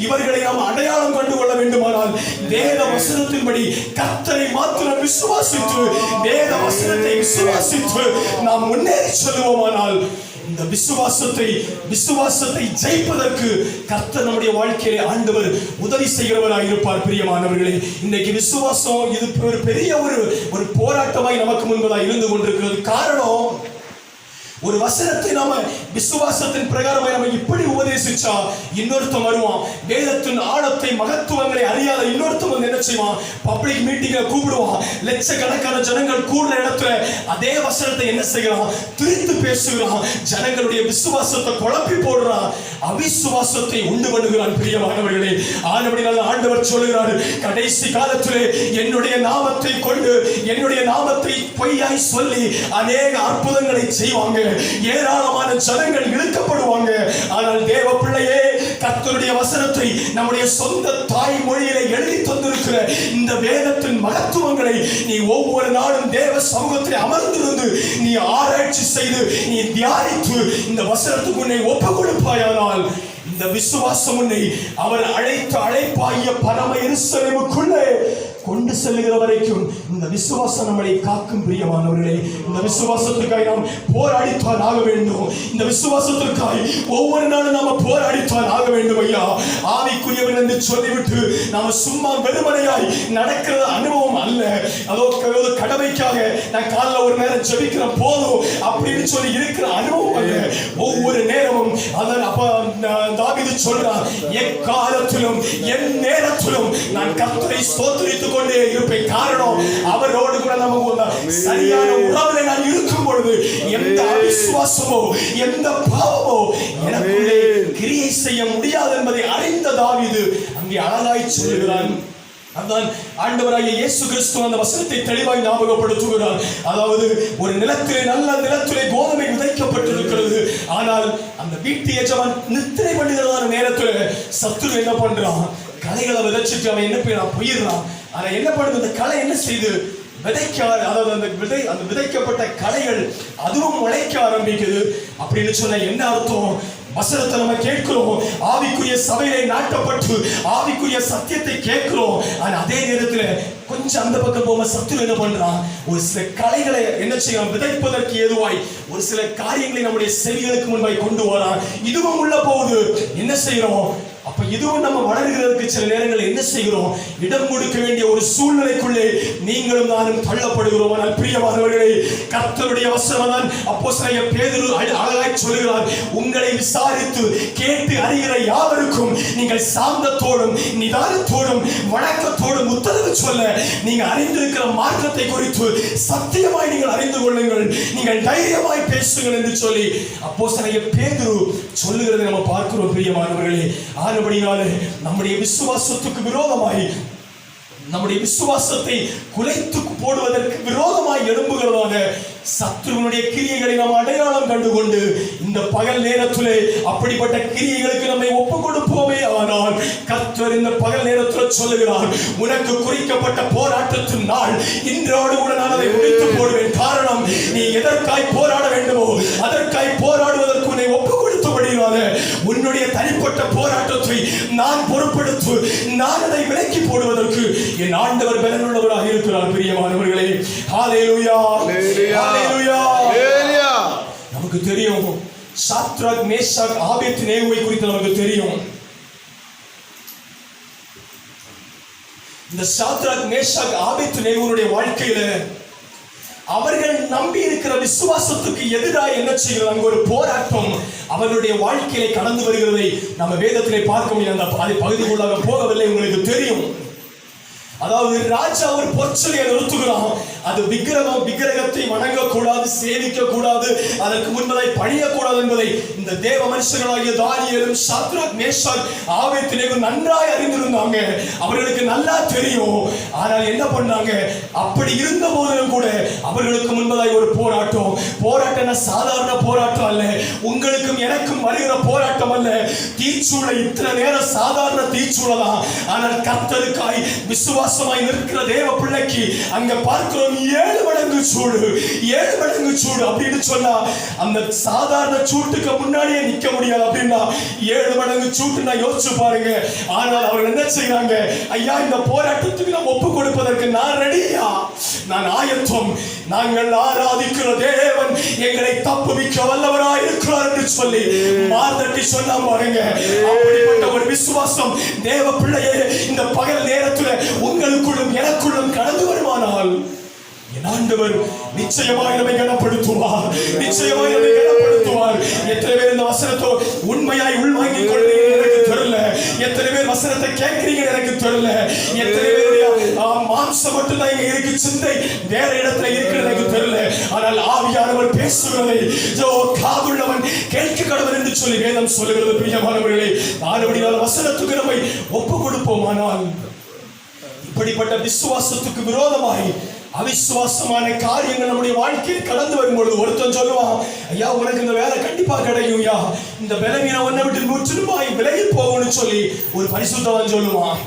இவர்களை நாம் அடையாளம் கண்டு கொள்ள வேண்டுமானால் வேத வசனத்தின்படி கர்த்தரை மாத்திரம் விசுவாசித்து, வேத வசனத்தை விசுவாசித்து நாம் முன்னேறி செல்வோமானால் இந்த விசுவாசத்தை ஜெயிப்பதற்கு கர்த்தர் நம்முடைய வாழ்க்கையிலே ஆண்டவர் உதவி செய்கிறவராக இருப்பார். பிரியமானவர்களே, இன்றைக்கு விசுவாசம் இது ஒரு பெரிய ஒரு போராட்டமாய் நமக்கு முன்பதாக இருந்து கொண்டிருக்கிறது. காரணம், ஒரு வசனத்தை நாம விசுவாசத்தின் பிரகாரமாக நம்ம இப்படி உபதேசிச்சா இன்னொருத்தன் வருவான், வேதத்தின் ஆழத்தை மகத்துவங்களை அறியாத இன்னொருத்தன் வந்து என்ன செய்வான், பப்ளிக் மீட்டிங்கை கூப்பிடுவான். லட்சக்கணக்கான ஜனங்கள் கூடுற இடத்துல அதே வசனத்தை என்ன செய்யறான், திரித்து பேசுகிறான், ஜனங்களுடைய விசுவாசத்தை குழப்பி போடுறான், அவிசுவாசத்தை உண்டு பண்ணுகிறான். பிரியமானவர்களே, ஆண்டவர் சொல்லுகிறார், கடைசி காலத்திலே என்னுடைய நாமத்தை கொண்டு என்னுடைய நாமத்தை பொய்யாய் சொல்லி அநேக அற்புதங்களை செய்வாங்க, ஏராளமான ஜனங்கள் இழுக்கப்படுவாங்க. ஆனால் தேவ பிள்ளையே, கர்த்தருடைய வசனத்தை நம்முடைய சொந்த தாய் மொழியிலே எழுதி தந்திருக்கிற இந்த வேதத்தின் மகத்துவங்களை நீ ஒவ்வொரு நாளும் தேவ சமூகத்தில் அமர்ந்திருந்து நீ ஆராய்ச்சி செய்து நீ தியானித்து இந்த வசனத்துக்கு உன்னை ஒப்பு கொடுப்பாயானால் இந்த விசுவாசம் உன்னை அவர் அழைத்த அழைப்பாகிய பரம எருசலேமுக்குள்ளே கொண்டு செல்லுகிற வரைக்கும் இந்த விசுவாசம் நம்மளை காக்கும். பிரியமானவர்களே, இந்த விசுவாசத்துக்காக நாம் போராடித்தான் ஆக வேண்டும். இந்த விசுவாசத்திற்காக ஒவ்வொரு நாளும் நாம போராடித்தான் ஆக வேண்டும். ஐயா, ஆவிக்குரியவன் என்று சொல்லிவிட்டு நாம சும்மா வெறுமனையாய் நடக்கிற அனுபவம் அல்ல. அதோ கடமைக்காக நான் காலைல ஒரு நேரம் ஜெபிக்கிற போதும் அப்படின்னு சொல்லி இருக்கிற அனுபவம் அல்ல. ஒவ்வொரு நேரமும் அதான் அப்ப தாவீது சொல்றான், எக்காலத்திலும் என் நேரத்திலும் நான் கர்த்தரை ஸ்தோத்திரித்துக் கொண்டே இருப்பேன். காரணம், அவரோடு கூட நமக்கு சரியான உறவுல நான் இருக்கும் பொழுது எந்த அவிசுவாசமோ எந்த பாவமோ எனக்குள்ளே கிரியை செய்ய முடியாது என்பதை அறிந்த தாவீது அங்கே அழகாய் சொல்லுகிறான். அதான் ஆண்டவராகிய இயேசு கிறிஸ்து அந்த வசனத்தை தெளிவாய் ஞாபகப்படுத்துகிறார். அதாவது ஒரு நிலத்திலே, நல்ல நிலத்திலே கோதுமை விதைக்கப்பட்டிருக்கிறது. ஆனால் அந்த வீட்டு எஜமான் நித்திரை பண்ணுகிறதான நேரத்தில் சத்துரு என்ன பண்றான், களைகளை விதைச்சிட்டு அவன் என்ன செய்யறான், போயிடுறான். ஆனா என்ன பண்ணுது, அந்த களை என்ன செய்து அதாவது அந்த விதைக்கப்பட்ட களைகள் அதுவும் முளைக்க ஆரம்பிக்குது. அப்படின்னு சொன்ன என்ன அர்த்தம், வசனத்தை நம்ம கேட்கிறோம், ஆவிக்குரிய சபையை நாட்டப்பட்டு ஆவிக்குரிய சத்தியத்தை கேட்கிறோம். ஆனா அதே நேரத்தில் கொஞ்சம் அந்த பக்கம் போக சத்துரு என்ன பண்றான், ஒரு சில கலைகளை என்ன செய்யலாம், விதைப்பதற்கு ஏதுவாய் ஒரு சில காரியங்களை நம்முடைய செவிகளுக்கு முன்பாய் கொண்டு வரான். இதுவும் உள்ள போகுது. என்ன செய்யறோம், அப்ப இதுவும் நம்ம வளர்கிறதுக்கு சில நேரங்கள் என்ன செய்கிறோம், இடம் கொடுக்க வேண்டிய ஒரு சூழ்நிலைக்குள்ளே நீங்களும் நானும் தள்ளப்படுகிறோம். ஆனால் பிரியமானவர்களே, கர்த்தருடைய வசனம் தான் அப்போஸ்தலனாகிய பேதுரு அழகாய் சொல்லுகிறார், உங்களை விசாரித்து கேட்டு அறிகிற யாவருக்கும் நீங்கள் சாந்தத்தோடும் நிதானத்தோடும் வணக்கத்தோடும் உத்தரவு சொல்ல நீங்க அறிந்திருக்கிற மார்க்கத்தை குறித்து சத்தியமாய் நீங்கள் அறிந்து கொள்ளுங்கள், நீங்கள் தைரியமாய் பேசுங்கள் என்று சொல்லி அப்போஸ்தலனாகிய பேதுரு சொல்லுகிறதை நம்ம பார்க்கிறோம். பிரியமானவர்களே, ஆனபடினாலே நம்முடைய விசுவாசத்துக்கு விரோதமாய் நம்முடைய விசுவாசத்தை குலைத்து போடுவதற்கு விரோதமாய் எழும்புகிறதான சத்துருவனுடைய கிரியைகளை நாம் அடையாளம் கண்டுகொண்டு இந்த பகல் நேரத்திலே அப்படிப்பட்ட கிரியைகளுக்கு நம்மை ஒப்பு கொடுப்போமே. ஆனால் கர்த்தர் இந்த பகல் நேரத்தில் சொல்லுகிறார், உனக்கு குறிக்கப்பட்ட போராட்டத்தின் நாள் இன்றோடு கூட நான் அதை முடித்து போடுவேன். காரணம், நீ எதற்காய் போராட வேண்டுமோ அதற்காய் போராடுவதற்கு உன்னை ஒப்பு கொடுத்தபடினால உன்னுடைய தனிப்பட்ட போராட்டத்தை நான் பொறுப்பெடுத்து நான் அதை விலக்கி போடுவதற்கு என் ஆண்டவர் பலனுள்ளவராக இருக்கிறார். பிரியமானவர்களே, ஹல்லேலூயா, ஹல்லேலூயா. நமக்கு தெரியும் சாத்ராக் மேஷாக் ஆபேத்நேகோவை குறித்து நமக்கு தெரியும். இந்த சாத்ராக் மேஷாக் ஆபேத்நேகோவுடைய வாழ்க்கையில அவர்கள் நம்பி இருக்கிற விசுவாசத்துக்கு எதிராக என்ன செய்கிறது, அங்கு ஒரு போராட்டம் அவர்களுடைய வாழ்க்கையில கடந்து வருகிறதை நம்ம வேதத்திலே பார்க்க முடியும். அந்த பகுதிக்குள்ளாக போகவில்லை, உங்களுக்கு தெரியும். அதாவது ராஜா ஒரு பொற்சிலையை நிறுத்துகிறான். அது விக்கிரகத்தை வணங்கக்கூடாது, சேவிக்க கூடாது, அதற்கு முன்பதை பணியக்கூடாது என்பதை இந்த தேவ மனுஷர்களாகிய தானியேலும் சாத்ராக் மேஷாக் ஆபேத்நேகோ நன்றாய் அறிந்திருந்தாங்க. அவர்களுக்கு நல்லா தெரியும். ஆனால் என்ன பண்ணாங்க, அப்படி இருந்த போதிலும் கூட அவர்களுக்கு முன்பதாய் ஒரு போராட்டம். சாதாரண போராட்டம் அல்ல, உங்களுக்கும் எனக்கும் வருகிற போராட்டம் அல்ல. தீச்சூளை இத்தனை நேரம் சாதாரண தீச்சூளதான். ஆனால் கர்த்தருக்காய் விசுவாசமாய் நிற்கிற தேவ பிள்ளைக்கு அங்க பார்க்கிறோம் 7 மடங்கு சூடு, 7 மடங்கு சூடு. அப்படின்னு சொன்னா அந்த சாதாரண சூட்டுக்கு முன்னாடியே நிக்க முடியாது. அப்படின்னா 7 மடங்கு சூட்டு நான் யோசிச்சு பாருங்க. ஆனால் அவர்கள் என்ன செய்யறாங்க, ஐயா இந்த போராட்டத்துக்கு நாம் ஒப்பு கொடுப்பதற்கு நான் ரெடியா, நான் ஆயத்தம், நாங்கள் ஆராதிக்கிற தேவன் எங்களை தப்புவிக்க வல்லவராய் இருக்கிறார் என்று சொல்லி மார்த்தட்டி சொன்னா பாருங்க. அப்படிப்பட்ட ஒரு விசுவாசம் தேவ பிள்ளையே இந்த பகல் நேரத்தில் உங்களுக்குள்ளும் எனக்குள்ளும் கடந்து வருமானால் என் ஆண்டவர் நிச்சயமாய் நம்மை கனப்படுத்துவார், நிச்சயமாய் நம்மை கனப்படுத்துவார். எத்தனை பேர் இந்த வசனத்தை உண்மையாய் உள்வாங்கிக் கொள்றீங்க எனக்கு தெரியல. எத்தனை பேர் வசனத்தை கேட்கிறீங்க எனக்கு தெரியல. எத்தனை பேருடைய மாம்சம் மட்டும்தான் இங்க இருக்கு, சிந்தை வேற இடத்துல இருக்கிறது எனக்கு தெரியல. ஆனால் ஆவியானவர் பேசுகிறதை காதுள்ளவன் கேட்க கடவன் என்று சொல்லி வேதம் சொல்லுகிறது. பிரியமானவர்களே, ஆனபடியால் வசனத்துக்கு நம்மை ஒப்பு கொடுப்போமானால் இப்படிப்பட்ட விசுவாசத்துக்கு விரோதமாய் அவிசுவாசமான காரியங்கள் நம்முடைய வாழ்க்கையில் கடந்து வரும்பொழுது ஒருத்தன் சொல்லுவான், ஐயா உனக்கு இந்த வேலை கண்டிப்பா கிடைக்கும், ஐயா இந்த பலவீனம் ஒன்றை விட்டு முற்றிலுமாய் விலகி போகும்னு சொல்லி ஒரு பரிசுத்தவன் சொல்லுவான்.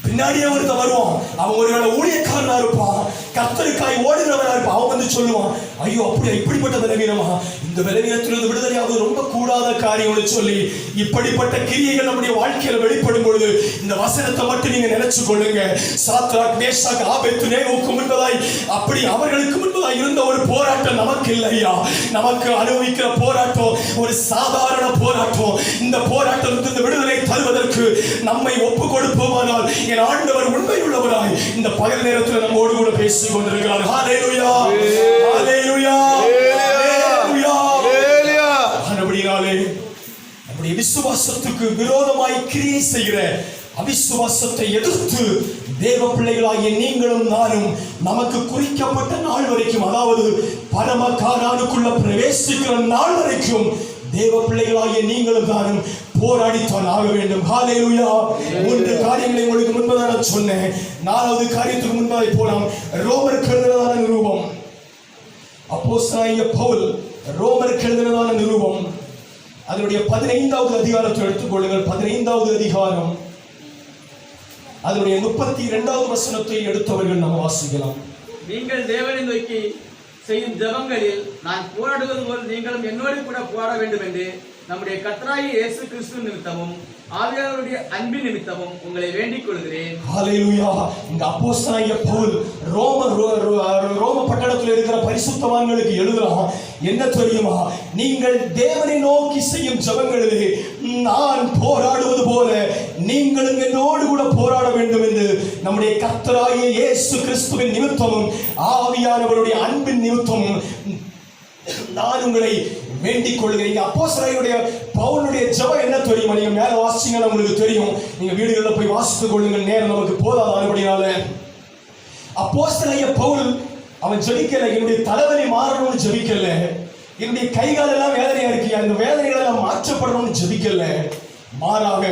பின்னாடியே ஒருத்தன் வருவான், அவன் ஒரு ஊழியக்காரனா இருப்பான், கர்த்தருக்காய் ஓடுகிறவனா இருப்பான். அவன் வந்து சொல்லுவான், ஐயோ அப்படியா இப்படிப்பட்ட பலவீனமா, இந்த பலவீனத்திலிருந்து விடுதலையாவது ரொம்ப கூடாத காரியம்னு சொல்லி இப்படிப்பட்ட கிரியைகள் நம்முடைய வாழ்க்கையில வெளிப்படும் பொழுது இந்த வசனத்தை மட்டும் நீங்க நினைச்சு கொள்ளுங்க. சாத்ராக் மேஷாக் ஆபேத்நேகோவுக்கு முன்பதாய் அப்படி அவர்களுக்கு முன்பதாய் இருந்த ஒரு போராட்டம் நமக்கு இல்லையா. நமக்கு அனுபவிக்கிற போராட்டம் ஒரு சாதாரண போராட்டம். இந்த போராட்டத்திலிருந்து விடுதலை தருவதற்கு நம்மை ஒப்பு கொடுப்போமானால் என் ஆண்டவர் உண்மை உள்ளவராய் இந்த பகல் நேரத்தில் நம்மோடு கூட பேசிக் கொண்டிருக்கிறார். ஹல்லேலூயா, ஹல்லேலூயா, ஹல்லேலூயா. அப்படினாலே நம்முடைய விசுவாசத்துக்கு விரோதமாய் கிரியை செய்கிற அவிசுவாசத்தை எதிர்த்து தேவ பிள்ளைகளாகிய நீங்களும் நானும் நமக்கு குறிக்கப்பட்ட நாள் வரைக்கும், அதாவது பரம கானானுக்குள்ள பிரவேசிக்கிற நாள் வரைக்கும் தேவ பிள்ளைகளாகிய நீங்களும் நானும் போராடித்தான் ஆக வேண்டும். ஹல்லேலூயா. 3 காரியங்களை உங்களுக்கு முன்பதாக நான் சொன்னேன். 4வது காரியத்துக்கு முன்பதாக போலாம். ரோமருக்கு எழுதினதான நிருபம், அப்போஸ்தலனாகிய பவுல் ரோமருக்கு எழுதினதான நிருபம் அதனுடைய 15வது அதிகாரத்தை எடுத்துக்கொள்ளுங்கள். 15வது அதிகாரம் அதனுடைய 32வது வசனத்தை எடுத்தவர்கள் நம்ம வாசிக்கலாம். நீங்கள் தேவனை நோக்கி செய்யும் ஜெபங்களில் நான் போராடுவது போல் நீங்களும் என்னோடு கூட போராட வேண்டும் என்று நம்முடைய கர்த்தராகிய இயேசு கிறிஸ்து நிமித்தமும் ஆவியானவருடைய அன்பின் நிமித்தமும் உங்களை வேண்டிக் கொள்கிறேன். ஹல்லேலூயா. இந்த அப்போஸ்தலனாகிய பவுல் ரோம பட்டணத்தில் இருக்கிற பரிசுத்தவான்களுக்கு எழுதுறான். என்ன தெரியுமா, நீங்கள் தேவனை நோக்கி செய்யும் ஜெபங்களிலே நான் போராடுவது போல நீங்களும் என்னோடு கூட போராட வேண்டும் என்று நம்முடைய கர்த்தராகிய இயேசு கிறிஸ்துவின் நிமித்தமும் ஆவியானவருடைய அன்பின் நிமித்தமும் நான் உங்களை வேண்டிக் கொள்கிறீங்க. அப்போஸ்தலனாகிய பவுலுடைய ஜெபம் என்ன தெரியுமா, நீங்க மேல வாசிச்சீங்கன்னா உங்களுக்கு தெரியும். நீங்க வீடுகளில் போய் வாசித்துக் கொள்ளுங்கள், நேரம் நமக்கு போதாதபடினால. அப்போஸ்தலனாகிய பவுல் அவன் ஜெபிக்கல, என்னுடைய தலைவலி மாறணும்னு ஜெபிக்கல, என்னுடைய கைகால் எல்லாம் வேதனையா இருக்கு, அந்த வேதனைகள் எல்லாம் மாற்றப்படணும்னு ஜெபிக்கல. மாறாக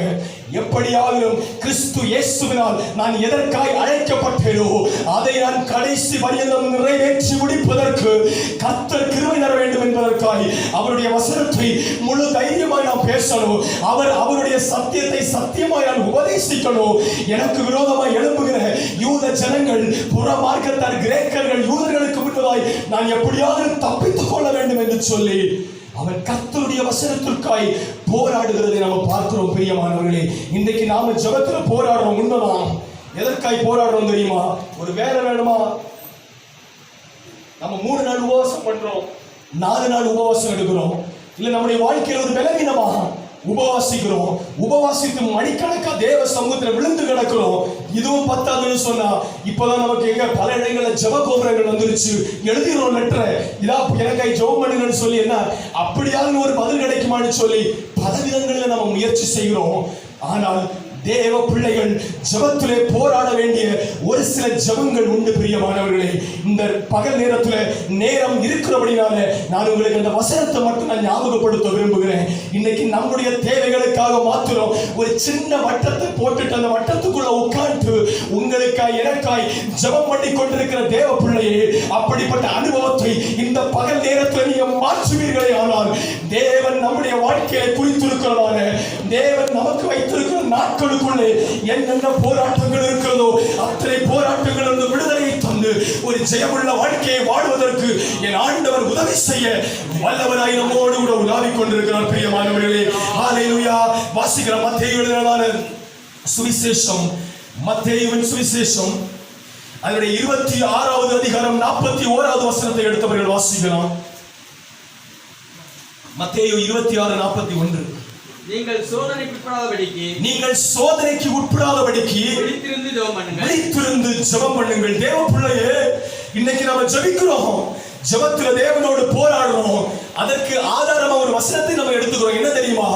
எப்படியாகிலும் கிறிஸ்து இயேசுவினால் நான் எதற்காய் அழைக்கப்பட்டேனோ அதை நான் கடைசி பரியந்தம் நிறைவேற்றி முடிப்பதற்கு கர்த்தர் கிருபை தர வேண்டும் என்பதற்காய் அவருடைய வசனத்தை முழு தைரியமாய் நாம் பேசணும். அவருடைய சத்தியத்தை சத்தியமாய் நான் உபதேசிக்கணும். எனக்கு விரோதமாய் எழும்புகிற யூத ஜனங்கள், புற மார்க்கத்தார், கிரேக்கர்கள், யூதர்களுக்கு முன்பதாய் நான் எப்படியாவது தப்பித்துக் கொள்ள வேண்டும் என்று சொல்லி அவன் கர்த்தருடைய வசனத்திற்காய் போராடுகிறதை நாம் பார்க்கிறோம். பிரியமானவர்களே, இன்றைக்கு நாம ஜெபத்துல போராடுறோம் உண்மைதான். எதற்காய் போராடுறோம் தெரியுமா? ஒரு வேலை வேணுமா? நம்ம 3 நாள் உபவாசம் பண்றோம், 4 நாள் உபவாசம் எடுக்கிறோம். இல்ல நம்முடைய வாழ்க்கையில் ஒரு பலவீனமா உபவாசிக்கிறோம், உபவாசித்து மணிக்கணக்கா தேவ சமூகத்தில் விழுந்து கிடக்கிறோம். இதுவும் பத்தாதுன்னு சொன்னா இப்பதான் நமக்கு எங்க பல இடங்கள்ல ஜெப கோபுரங்கள் வந்துருச்சு. எழுதிடுறோம் லெட்டரை, இதா எனக்காய் ஜெபம் பண்ணுங்கன்னு சொல்லி, என்ன அப்படியாவது ஒரு பதில் கிடைக்குமான்னு சொல்லி பல விதங்களில் நம்ம முயற்சி செய்கிறோம். ஆனால் தேவ பிள்ளைகள் ஜெபத்திலே போராட வேண்டிய ஒரு சில ஜெபங்கள் உண்டு. பிரியமானவர்களே, இந்த பகல் நேரத்துல நேரம் இருக்கிறபடினால நான் உங்களுக்கு அந்த வசனத்தை மட்டும் நான் ஞாபகப்படுத்த விரும்புகிறேன். இன்னைக்கு நம்முடைய தேவைகளுக்காக மாத்திரம் ஒரு சின்ன வட்டத்தை போட்டுட்டு அந்த வட்டத்துக்குள்ள உட்கார்ந்து உங்களுக்காய் எனக்காய் ஜெபம் பண்ணி கொண்டிருக்கிற தேவ பிள்ளையே, அப்படிப்பட்ட அனுபவத்தை இந்த பகல் நேரத்தில் நீங்க மாற்றுவீர்களே ஆனால் தேவன் நம்முடைய வாழ்க்கையை குறித்திருக்கிறதான தேவன் நமக்கு வைத்திருக்கிற நாட்கள் என்னென்ன போராட்டங்கள் இருக்கிறதோ அத்தனை போராட்டங்கள் இருந்து விடுதலையை தந்து ஒரு ஜெயமுள்ள வாழ்க்கையை வாழ்வதற்கு என் ஆண்டவர் உதவி செய்ய வல்லவராய் நம்மோடு கூட உலாவிக் கொண்டிருக்கிறார். பிரியமானவர்களே, ஹல்லேலூயா. வாசிக்கிற மத்தேயு எழுதின சுவிசேஷம், மத்தேயுவின் சுவிசேஷம் அதனுடைய 26வது அதிகாரம் 41வது வசனத்தை எடுத்தவர்கள் வாசிக்கலாம். மத்தேயு 26:41. நீங்கள் சோதனைக்கு உட்படாதபடிக்கு விழித்திருந்து ஜெபம் பண்ணுங்கள். தேவ பிள்ளையே, இன்னைக்கு நம்ம ஜெபிக்கிறோம், ஜெபத்துல தேவனோடு போராடுறோம். அதற்கு ஆதாரமா ஒரு வசனத்தை நம்ம எடுத்துக்கிறோம். என்ன தெரியுமா?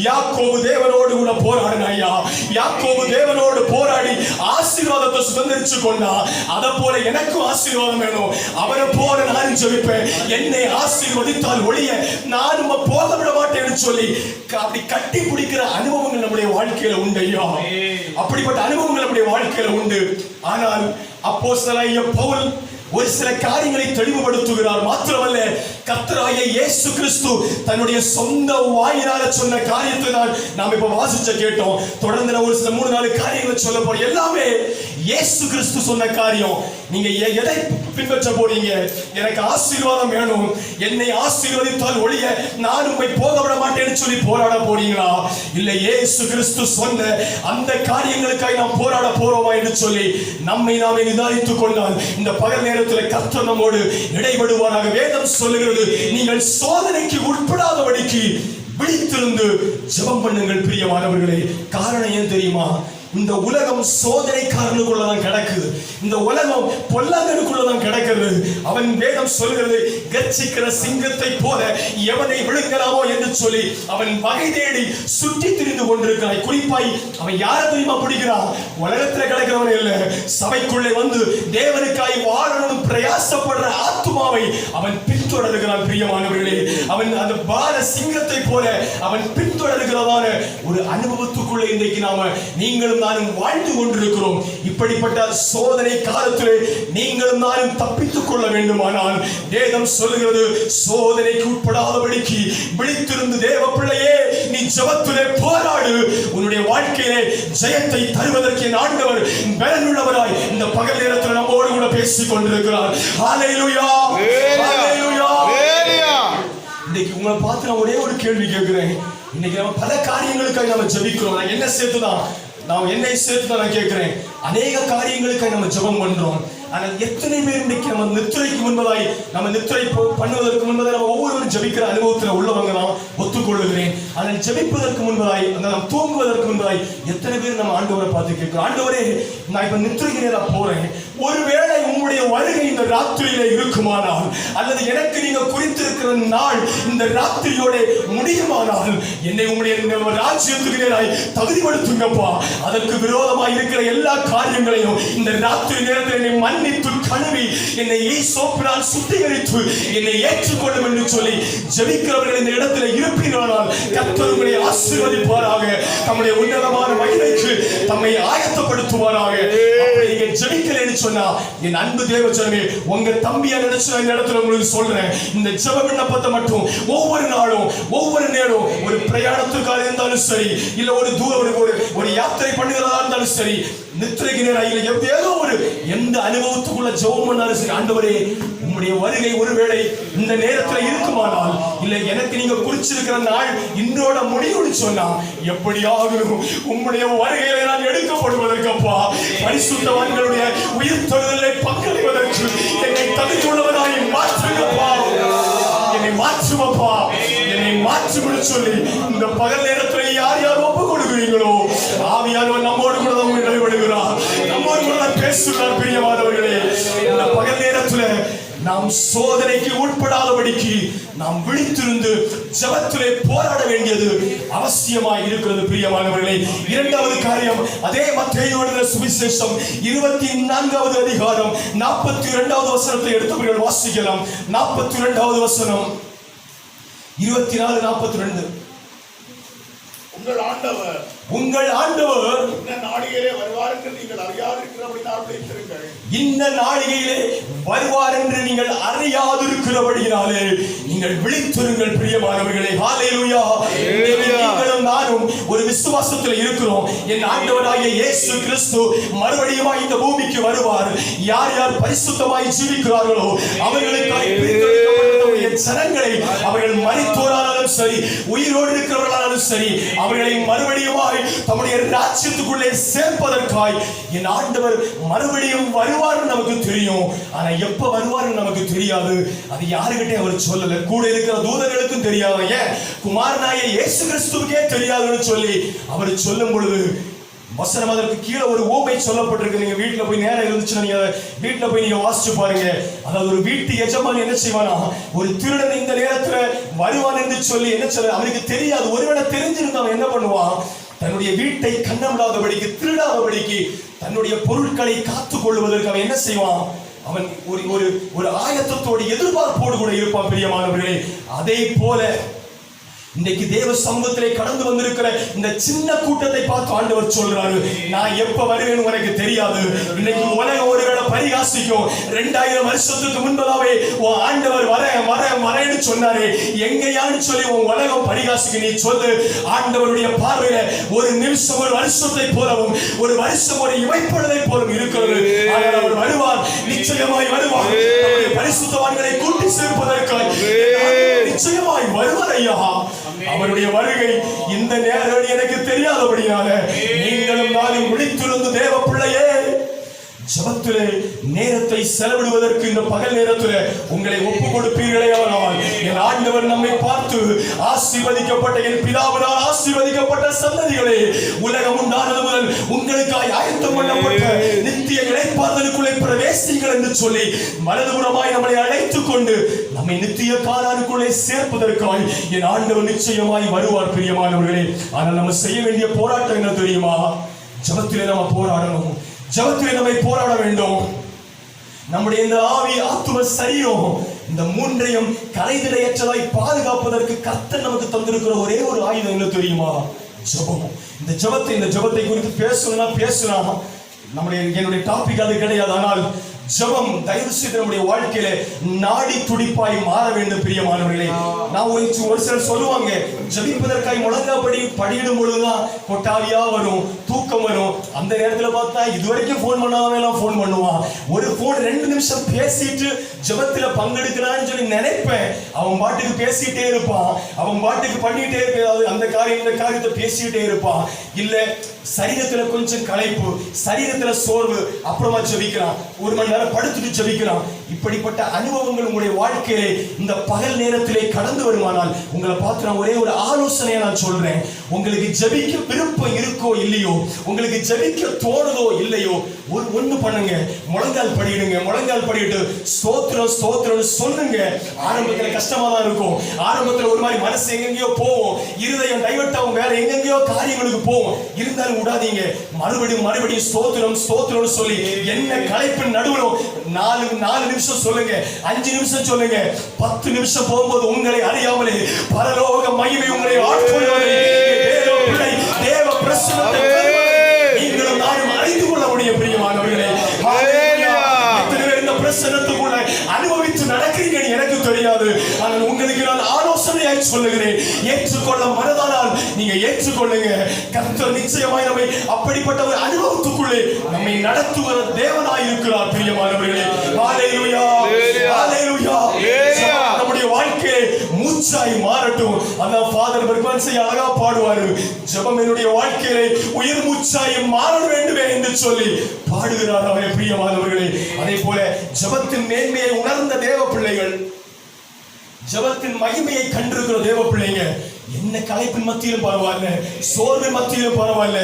யாக்கோபு தேவனோடு கூட போராடினாயா, யாக்கோபு தேவனோடு போராடி ஆசீர்வாதத்தை சுதந்திரிச்சு கொண்டா. அத போல எனக்கும் ஆசீர்வாதம் வேணும். அவரை போல நான் ஜெபிப்பேன். என்னை ஆசீர்வதித்தால் ஒழிய நான் போக விட மாட்டேன்னு சொல்லி அப்படி கட்டி பிடிக்கிற அனுபவங்கள் நம்முடைய வாழ்க்கையில உண்டு. ஐயா, அப்படிப்பட்ட அனுபவங்கள் நம்முடைய வாழ்க்கையில உண்டு. ஆனால் அப்போஸ்தலனாகிய பவுல் ஒரு சில காரியங்களை தெளிவுபடுத்துகிறார். மாத்திரமல்ல, கர்த்தராகிய இயேசு கிறிஸ்து தன்னுடைய சொந்த வாயினால சொன்ன காரியத்தை தான் நாம் இப்ப வாசிச்ச கேட்டோம். தொடர்ந்து ஒரு சில 3-4 காரியங்களை சொல்ல போறோம். எல்லாமே இயேசு கிறிஸ்து சொன்ன காரியம். நீங்க எதை பின்பற்ற போறீங்க? எனக்கு ஆசீர்வாதம் வேணும், என்னை ஆசீர்வதித்தால் ஒழிய நான் உம்மை போக விட மாட்டேன்னு சொல்லி போராட போறீங்களா? இல்ல இயேசு கிறிஸ்து சொன்ன அந்த காரியங்களுக்காக நாம் போராட போறோமா என்று சொல்லி நம்மை நாமே நிதானித்துக் கொண்டால் இந்த பகல் நேரத்தில் கர்த்தர் நம்மோடு இடைபடுவாராக. வேதம் சொல்லுகிறது, நீங்கள் சோதனைக்கு உட்படாதபடிக்கு விழித்திருந்து ஜெபம் பண்ணுங்கள். பிரியமானவர்களே, காரணம் ஏன் தெரியுமா? இந்த உலகம் சோதனைக்காரனுக்குள்ளதான் கிடக்குது. இந்த உலகம் பொல்லாங்கனுக்குள்ளதான் கிடக்கிறது. அவன் வேதம் சொல்கிறது, கர்ச்சிக்கிற சிங்கத்தை போல எவனை விழுங்கலாமோ என்று சொல்லி அவன் வகை தேடி சுற்றி திரிந்து கொண்டிருக்கிறான். குறிப்பாய் அவன் யாரை தெரியுமா பிடிக்கிறான்? உலகத்துல கிடக்கிறவன் இல்ல, சபைக்குள்ளே வந்து தேவனுக்காய் வாழணும் பிரயாசப்படுற ஆத்துமாவை அவன் பின்தொடர்கிறான். பிரியமானவர்களே, அவன் அந்த பால சிங்கத்தை போல அவன் பின்தொடர்கிறதான ஒரு அனுபவத்துக்குள்ளே இன்றைக்கு நாம நீங்களும் நானும் வாழ்ந்து கொண்டிருக்கிறோம். இப்படிப்பட்ட சோதனை காலத்திலே நீங்களும் நானும் தப்பித்துக் கொள்ள வேண்டுமானால் வேதம் சொல்கிறது, சோதனைக்கு உட்படாதபடிக்கு விழித்திருந்து தேவ பிள்ளையே நீ ஜெபத்திலே போராடு. உன்னுடைய வாழ்க்கையிலே ஜெயத்தை தருவதற்கு ஆண்டவர் பலனுள்ளவராய் இந்த பகல் நேரத்தில் நம்மோடு கூட பேசிக் கொண்டிருக்கிறார். ஹல்லேலூயா, ஹல்லேலூயா. இன்னைக்கு உங்களை பார்த்து நான் ஒரே ஒரு கேள்வி கேட்கிறேன். இன்னைக்கு நம்ம பல காரியங்களுக்காக நம்ம ஜெபிக்கிறோம். நான் என்னை சேர்த்துதான் நான் கேட்கிறேன். அநேக காரியங்களுக்காக நம்ம ஜெபம் பண்றோம். ஆனால் எத்தனை பேர் இன்னைக்கு நம்ம நித்திரைக்கு முன்பதாய் நம்ம நித்திரை பண்ணுவதற்கு முன்பதாய் நம்ம ஒவ்வொருவரும் ஜெபிக்கிற அனுபவத்தில் உள்ளவங்க தான் ஒத்துக்கொள்ளுகிறேன். ஆனால் ஜெபிப்பதற்கு முன்பதாய் நாம் தூங்குவதற்கு முன்பதாய் எத்தனை பேர் நம்ம ஆண்டவரை பார்த்து கேட்கிறோம், ஆண்டவரே நான் இப்ப நித்திரைக்கு நேரா போறேன், ஒருவேளை உங்களுடைய வருகை இந்த ராத்திரியில இருக்குமானால் அல்லது எனக்கு நீங்க குறித்திருக்கிற நாள் இந்த ராத்திரியோட முடியுமானால் என்னை உங்களுடைய ராஜ்யத்துக்கு நேராய் தகுதிப்படுத்துங்கப்பா. அதற்கு விரோதமாய் இருக்கிற எல்லா காரியங்களையும் இந்த ராத்திரி நேரத்தில் என்னை மன்னித்து கழுவி என்னை ஈசோப்பினால் சுத்திகரித்து என்னை ஏற்றுக்கொள்ளும் என்று சொல்லி ஜெபிக்கிறவர்கள் இந்த இடத்துல இருப்பீர்களானால் கர்த்தர் உங்களை ஆசீர்வதிப்பாராக. தம்முடைய உன்னதமான மகிமைக்கு தம்மை ஆயத்தப்படுத்துவாராக. அப்படி நீங்க ஜெபிக்கலைன்னு சொன்னா என் அன்பு தேவஜனமே, உங்க தம்பியா நினைச்சு இந்த இடத்துல உங்களுக்கு சொல்றேன், இந்த ஜெப விண்ணப்பத்தை மட்டும் ஒவ்வொரு நாளும் ஒவ்வொரு நேரம் ஒரு பிரயாணத்துக்காக இருந்தாலும் சரி, இல்ல ஒரு யாத்திரை பண்ணுகிறதா இருந்தாலும் சரி, நித்திரைக்கு நேரம் இல்ல ஏதோ ஒரு எந்த அனுபவத்துக்குள்ள ஜெபம் பண்ணாலும் சரி, ஆண்டவரே உம்முடைய வருகை ஒருவேளை இந்த நேரத்தில் இருக்குமானால், இல்ல எனக்கு நீங்க குறிச்சிருக்கிற நாள் இன்றோட முடிவுன்னு சொன்னா எப்படியாகும் உம்முடைய வருகையில நான் எடுக்கப்படுவதற்கப்பா, பரிசுத்தவான்களுடைய உயிர் தொழுதலை பங்களிப்பதற்கு என்னை தகுதியுள்ளவனாய் மாற்றுங்கப்பா, என்னை மாற்றுவப்பா, என்னை மாற்றும்னு சொல்லி இந்த பகல் நேரத்தில் யார் யார் ஒப்பு கொடுக்கிறீங்களோ ஆவியானவர் நம்மோடு கூட தான் இடைபடுகிறார், நம்மோடு கூட பேசுகிறார். பிரியமானவர்களே, இந்த பகல் நேரத்தில் நாம் சோதனைக்கு உட்படாதபடிக்கு நாம் விழித்திருந்து ஜெபத்திலே போராட வேண்டியது அவசியமாய் இருக்கிறது. பிரியமானவர்களே, இரண்டாவது காரியம், அதே மத்தேயு எழுதின சுவிசேஷம் 24வது அதிகாரம் 42வது வசனத்தை எடுத்தவர்கள் வாசிக்கலாம். 42வது வசனம், 24:42. உங்கள் ஆண்டவர் இந்த நாளிகையிலே வருவார் என்று நீங்கள் அறியாதிருக்கிறபடியினாலே நீங்கள் விழித்திருங்கள். பிரியமானவர்களே, ஹல்லேலூயா. நீங்களும் நானும் ஒரு விசுவாசத்தில் இருக்கிறோம். என் ஆண்டவராகிய இயேசு கிறிஸ்து மறுபடியும் இந்த பூமிக்கு வருவார். யார் யார் பரிசுத்தமாய் ஜீவிக்கிறார்களோ அவர்களுக்காக ஜனங்களை, அவர்கள் மரித்தோரானாலும் சரி உயிரோடு இருக்கிறவர்களாலும் சரி, அவர்களை மறுபடியும் தம்முடைய ராஜ்யத்துக்குள்ளே சேர்ப்பதற்காய் என் ஆண்டவர் மறுபடியும் வருவார் நமக்கு தெரியும். ஆனா எப்ப வருவார் நமக்கு தெரியாது. அது யாருகிட்டே அவர் சொல்லல, கூட இருக்கிற தூதர்களுக்கும் தெரியாது, ஏன் குமாரனாகிய இயேசு கிறிஸ்துவுக்கே தெரியாதுன்னு சொல்லி அவர் சொல்லும் பொழுது வசனம் அதற்கு கீழே ஒரு ஓமை சொல்லப்பட்டிருக்கு. நீங்க வீட்டுல போய் நேரம் இருந்துச்சுன்னா நீங்க வீட்டுல போய் நீங்க வாசிச்சு பாருங்க. அதாவது ஒரு வீட்டு எஜமான் என்ன செய்வானா, ஒரு திருடன் இந்த நேரத்துல வருவான் என்று சொல்லி என்ன சொல்ல அவருக்கு தெரியாது. ஒருவேளை தெரிஞ்சிருந்தவன் என்ன பண்ணுவான், தன்னுடைய வீட்டை கண்ணமிடாதபடிக்கு திருடாதபடிக்கு தன்னுடைய பொருட்களை காத்துக் கொள்வதற்கு அவன் என்ன செய்வான், அவன் ஒரு ஆயத்தத்தோடு எதிர்பார்ப்போடு கூட இருப்பான். பிரியமானவர்களே, அதே போல இன்னைக்கு தேவ சமூகத்திலே கடந்து வந்திருக்கிற இந்த சின்ன கூட்டத்தை பார்த்து ஆண்டவர் சொல்றாரு, நான் எப்ப வருவேன்னு உனக்கு தெரியாது. இன்னைக்கு உலகம் ஒருவேளை பரிகாசிக்கும். 2000 வருஷத்துக்கு முன்பதாவே உன் ஆண்டவர் வரேன்னு சொன்னாரு, எங்கேயான்னு சொல்லி உன் உலகம் பரிகாசிக்கு. நீ சொல்லு, ஆண்டவருடைய பார்வையில ஒரு நிமிஷம் ஒரு வருஷத்தை போலவும் ஒரு வருஷம் ஒரு இமைப்பொழுதை போலும் இருக்கிறது. ஆனால் அவர் வருவார், நிச்சயமாய் வருவார். பரிசுத்தவான்களை கூட்டி சேர்ப்பதற்காக நிச்சயமாய் வருவார் ஐயா. அவருடைய வருகை இந்த நேரம் எனக்கு தெரியாதபடியால நீங்களும் நானும் விழித்திருந்து தேவ பிள்ளையே ஜெபத்திலே நேரத்தை செலவிடுவதற்கு இந்த பகல் நேரத்திலே உங்களை ஒப்பு கொடுப்பீர்களே ஆனால் என் ஆண்டவர் நம்மை பார்த்து ஆசீர்வதிக்கப்பட்ட என் பிதாவினால் ஆசீர்வதிக்கப்பட்ட சந்ததிகளே, உலகம் உண்டானது முதல் உங்களுக்காய் ஆயத்தம் பண்ணப்பட்ட நித்திய இளைப்பாறுதலுக்குள்ளே பிரவேசிங்கள் என்று சொல்லி வலதுபுறமாய் நம்மை அழைத்துக் கொண்டு நம்மை நித்திய காலானுக்குள்ளே சேர்ப்பதற்காய் என் ஆண்டவர் நிச்சயமாய் வருவார். பிரியமானவர்களே, ஆனால் நம்ம செய்ய வேண்டிய போராட்டம் என்ன தெரியுமா? ஜெபத்திலே நம்ம போராடணும். ஜெபத்திலே நம்மை போராட வேண்டும். நம்முடைய இந்த ஆவி, ஆத்தும, சரீரம், இந்த மூன்றையும் கரைதிரையற்றதாய் பாதுகாப்பதற்கு கர்த்தர் நமக்கு தந்திருக்கிற ஒரே ஒரு ஆயுதம் என்ன தெரியுமா? ஜெபம். இந்த ஜெபத்தை குறித்து பேசணும். என்னுடைய டாபிக் அது கிடையாது. ஆனால் ஜெபம் தயவு செய்து நம்முடைய வாழ்க்கையில நாடி துடிப்பாய் மாற வேண்டும். பிரியமானவர்களே, நான் ஒரு சிலர் சொல்லுவாங்க, ஜெபிப்பதற்காய் முழங்காப்படி படியிடும் பொழுதுதான் கொட்டாவியா வரும், தூக்கம் வரும். அந்த நேரத்துல பார்த்தா இதுவரைக்கும் போன் பண்ணாதவெல்லாம் போன் பண்ணுவான். ஒரு போன் 2 நிமிஷம் பேசிட்டு ஜெபத்துல பங்கெடுக்கிறான்னு சொல்லி நினைப்பேன். அவன் பாட்டுக்கு பேசிட்டே இருப்பான், அவன் பாட்டுக்கு பண்ணிட்டே இருக்க அந்த காரியம் இந்த காரியத்தை பேசிட்டே இருப்பான். இல்ல சரீரத்துல கொஞ்சம் களைப்பு, சரீரத்துல சோர்வு, அப்புறமா ஜெபிக்கிறான். 1 மணி நேரம் படுத்துட்டு ஜெபிக்கிறான். இப்படிப்பட்ட அனுபவங்கள் உங்களுடைய வாழ்க்கையிலே இந்த பகல் நேரத்திலே கடந்து வருமானால் உங்களை பார்த்து நான் ஒரே ஒரு ஆலோசனையை நான் சொல்றேன். உங்களுக்கு ஜெபிக்க விருப்பம் இருக்கோ இல்லையோ, உங்களுக்கு ஜெபிக்க தோணுதோ இல்லையோ, ஒண்ணு பண்ணுங்க, முழங்கால் படியிடுங்க. முழங்கால் படிட்டு ஸ்தோத்திரம் ஸ்தோத்திரம் சொல்லுங்க. ஆரம்பத்துல கஷ்டமா தான் இருக்கும். ஆரம்பத்துல ஒரு மாதிரி மனசு எங்கெங்கயோ போவோம், இருதயம் டைவர்ட் ஆகும், வேற எங்கெங்கயோ காரியங்களுக்கு போவோம். இருந்தாலும் நேரம் விடாதீங்க. மறுபடியும் ஸ்தோத்திரம் சொல்லி என்ன களைப்பின் நடுவிலும் 4 நிமிஷம் சொல்லுங்க, 5 நிமிஷம் சொல்லுங்க. 10 நிமிஷம் போகும்போது உங்களை அறியாமலே பரலோக மகிமை உங்களை ஆட்கொள்வதை தேவ பிரசன்னத்தை நீங்களும் நானும் அறிந்து கொள்ள முடியும். பிரியமானவர்களே, எத்தனை பேர் இந்த பிரசன்னத்துக்குள்ள அனுபவித்து நடக்கிறீங்க எனக்கு தெரியாது. ஆனால் உங்களுக்கு நான் ஆலோசனையாய் சொல்லுகிறேன், ஏற்றுக்கொள்ள மனதானால் நீங்க ஏற்றுக்கொள்ளுங்க. கர்த்தர் நிச்சயமாய் நம்மை அப்படிப்பட்ட ஒரு அனுபவத்துக்குள்ளே நம்மை நடத்துகிற தேவனாய் இருக்கிறார். பிரியமானவர்களே, ஹல்லேலூயா, ஹல்லேலூயா. நம்முடைய வாழ்க்கையிலே மூச்சாய் மாறட்டும். அதான் ஃபாதர் பெர்க்மன்ஸை அழகா பாடுவாரு, ஜெபம் என்னுடைய வாழ்க்கையிலே உயிர் மூச்சாய் மாற வேண்டுமே என்று சொல்லி பாடுகிறார் அவரே. பிரியமானவர்களே, அதே போல ஜெபத்தின் மேன்மையை உணர்ந்த தேவ பிள்ளைகள், ஜெபத்தின் மகிமையை கண்டிருக்கிற தேவ பிள்ளைங்க, என்ன களைப்பின் மத்தியிலும் பரவாயில்ல, சோர்வின் மத்தியிலும் பரவாயில்ல,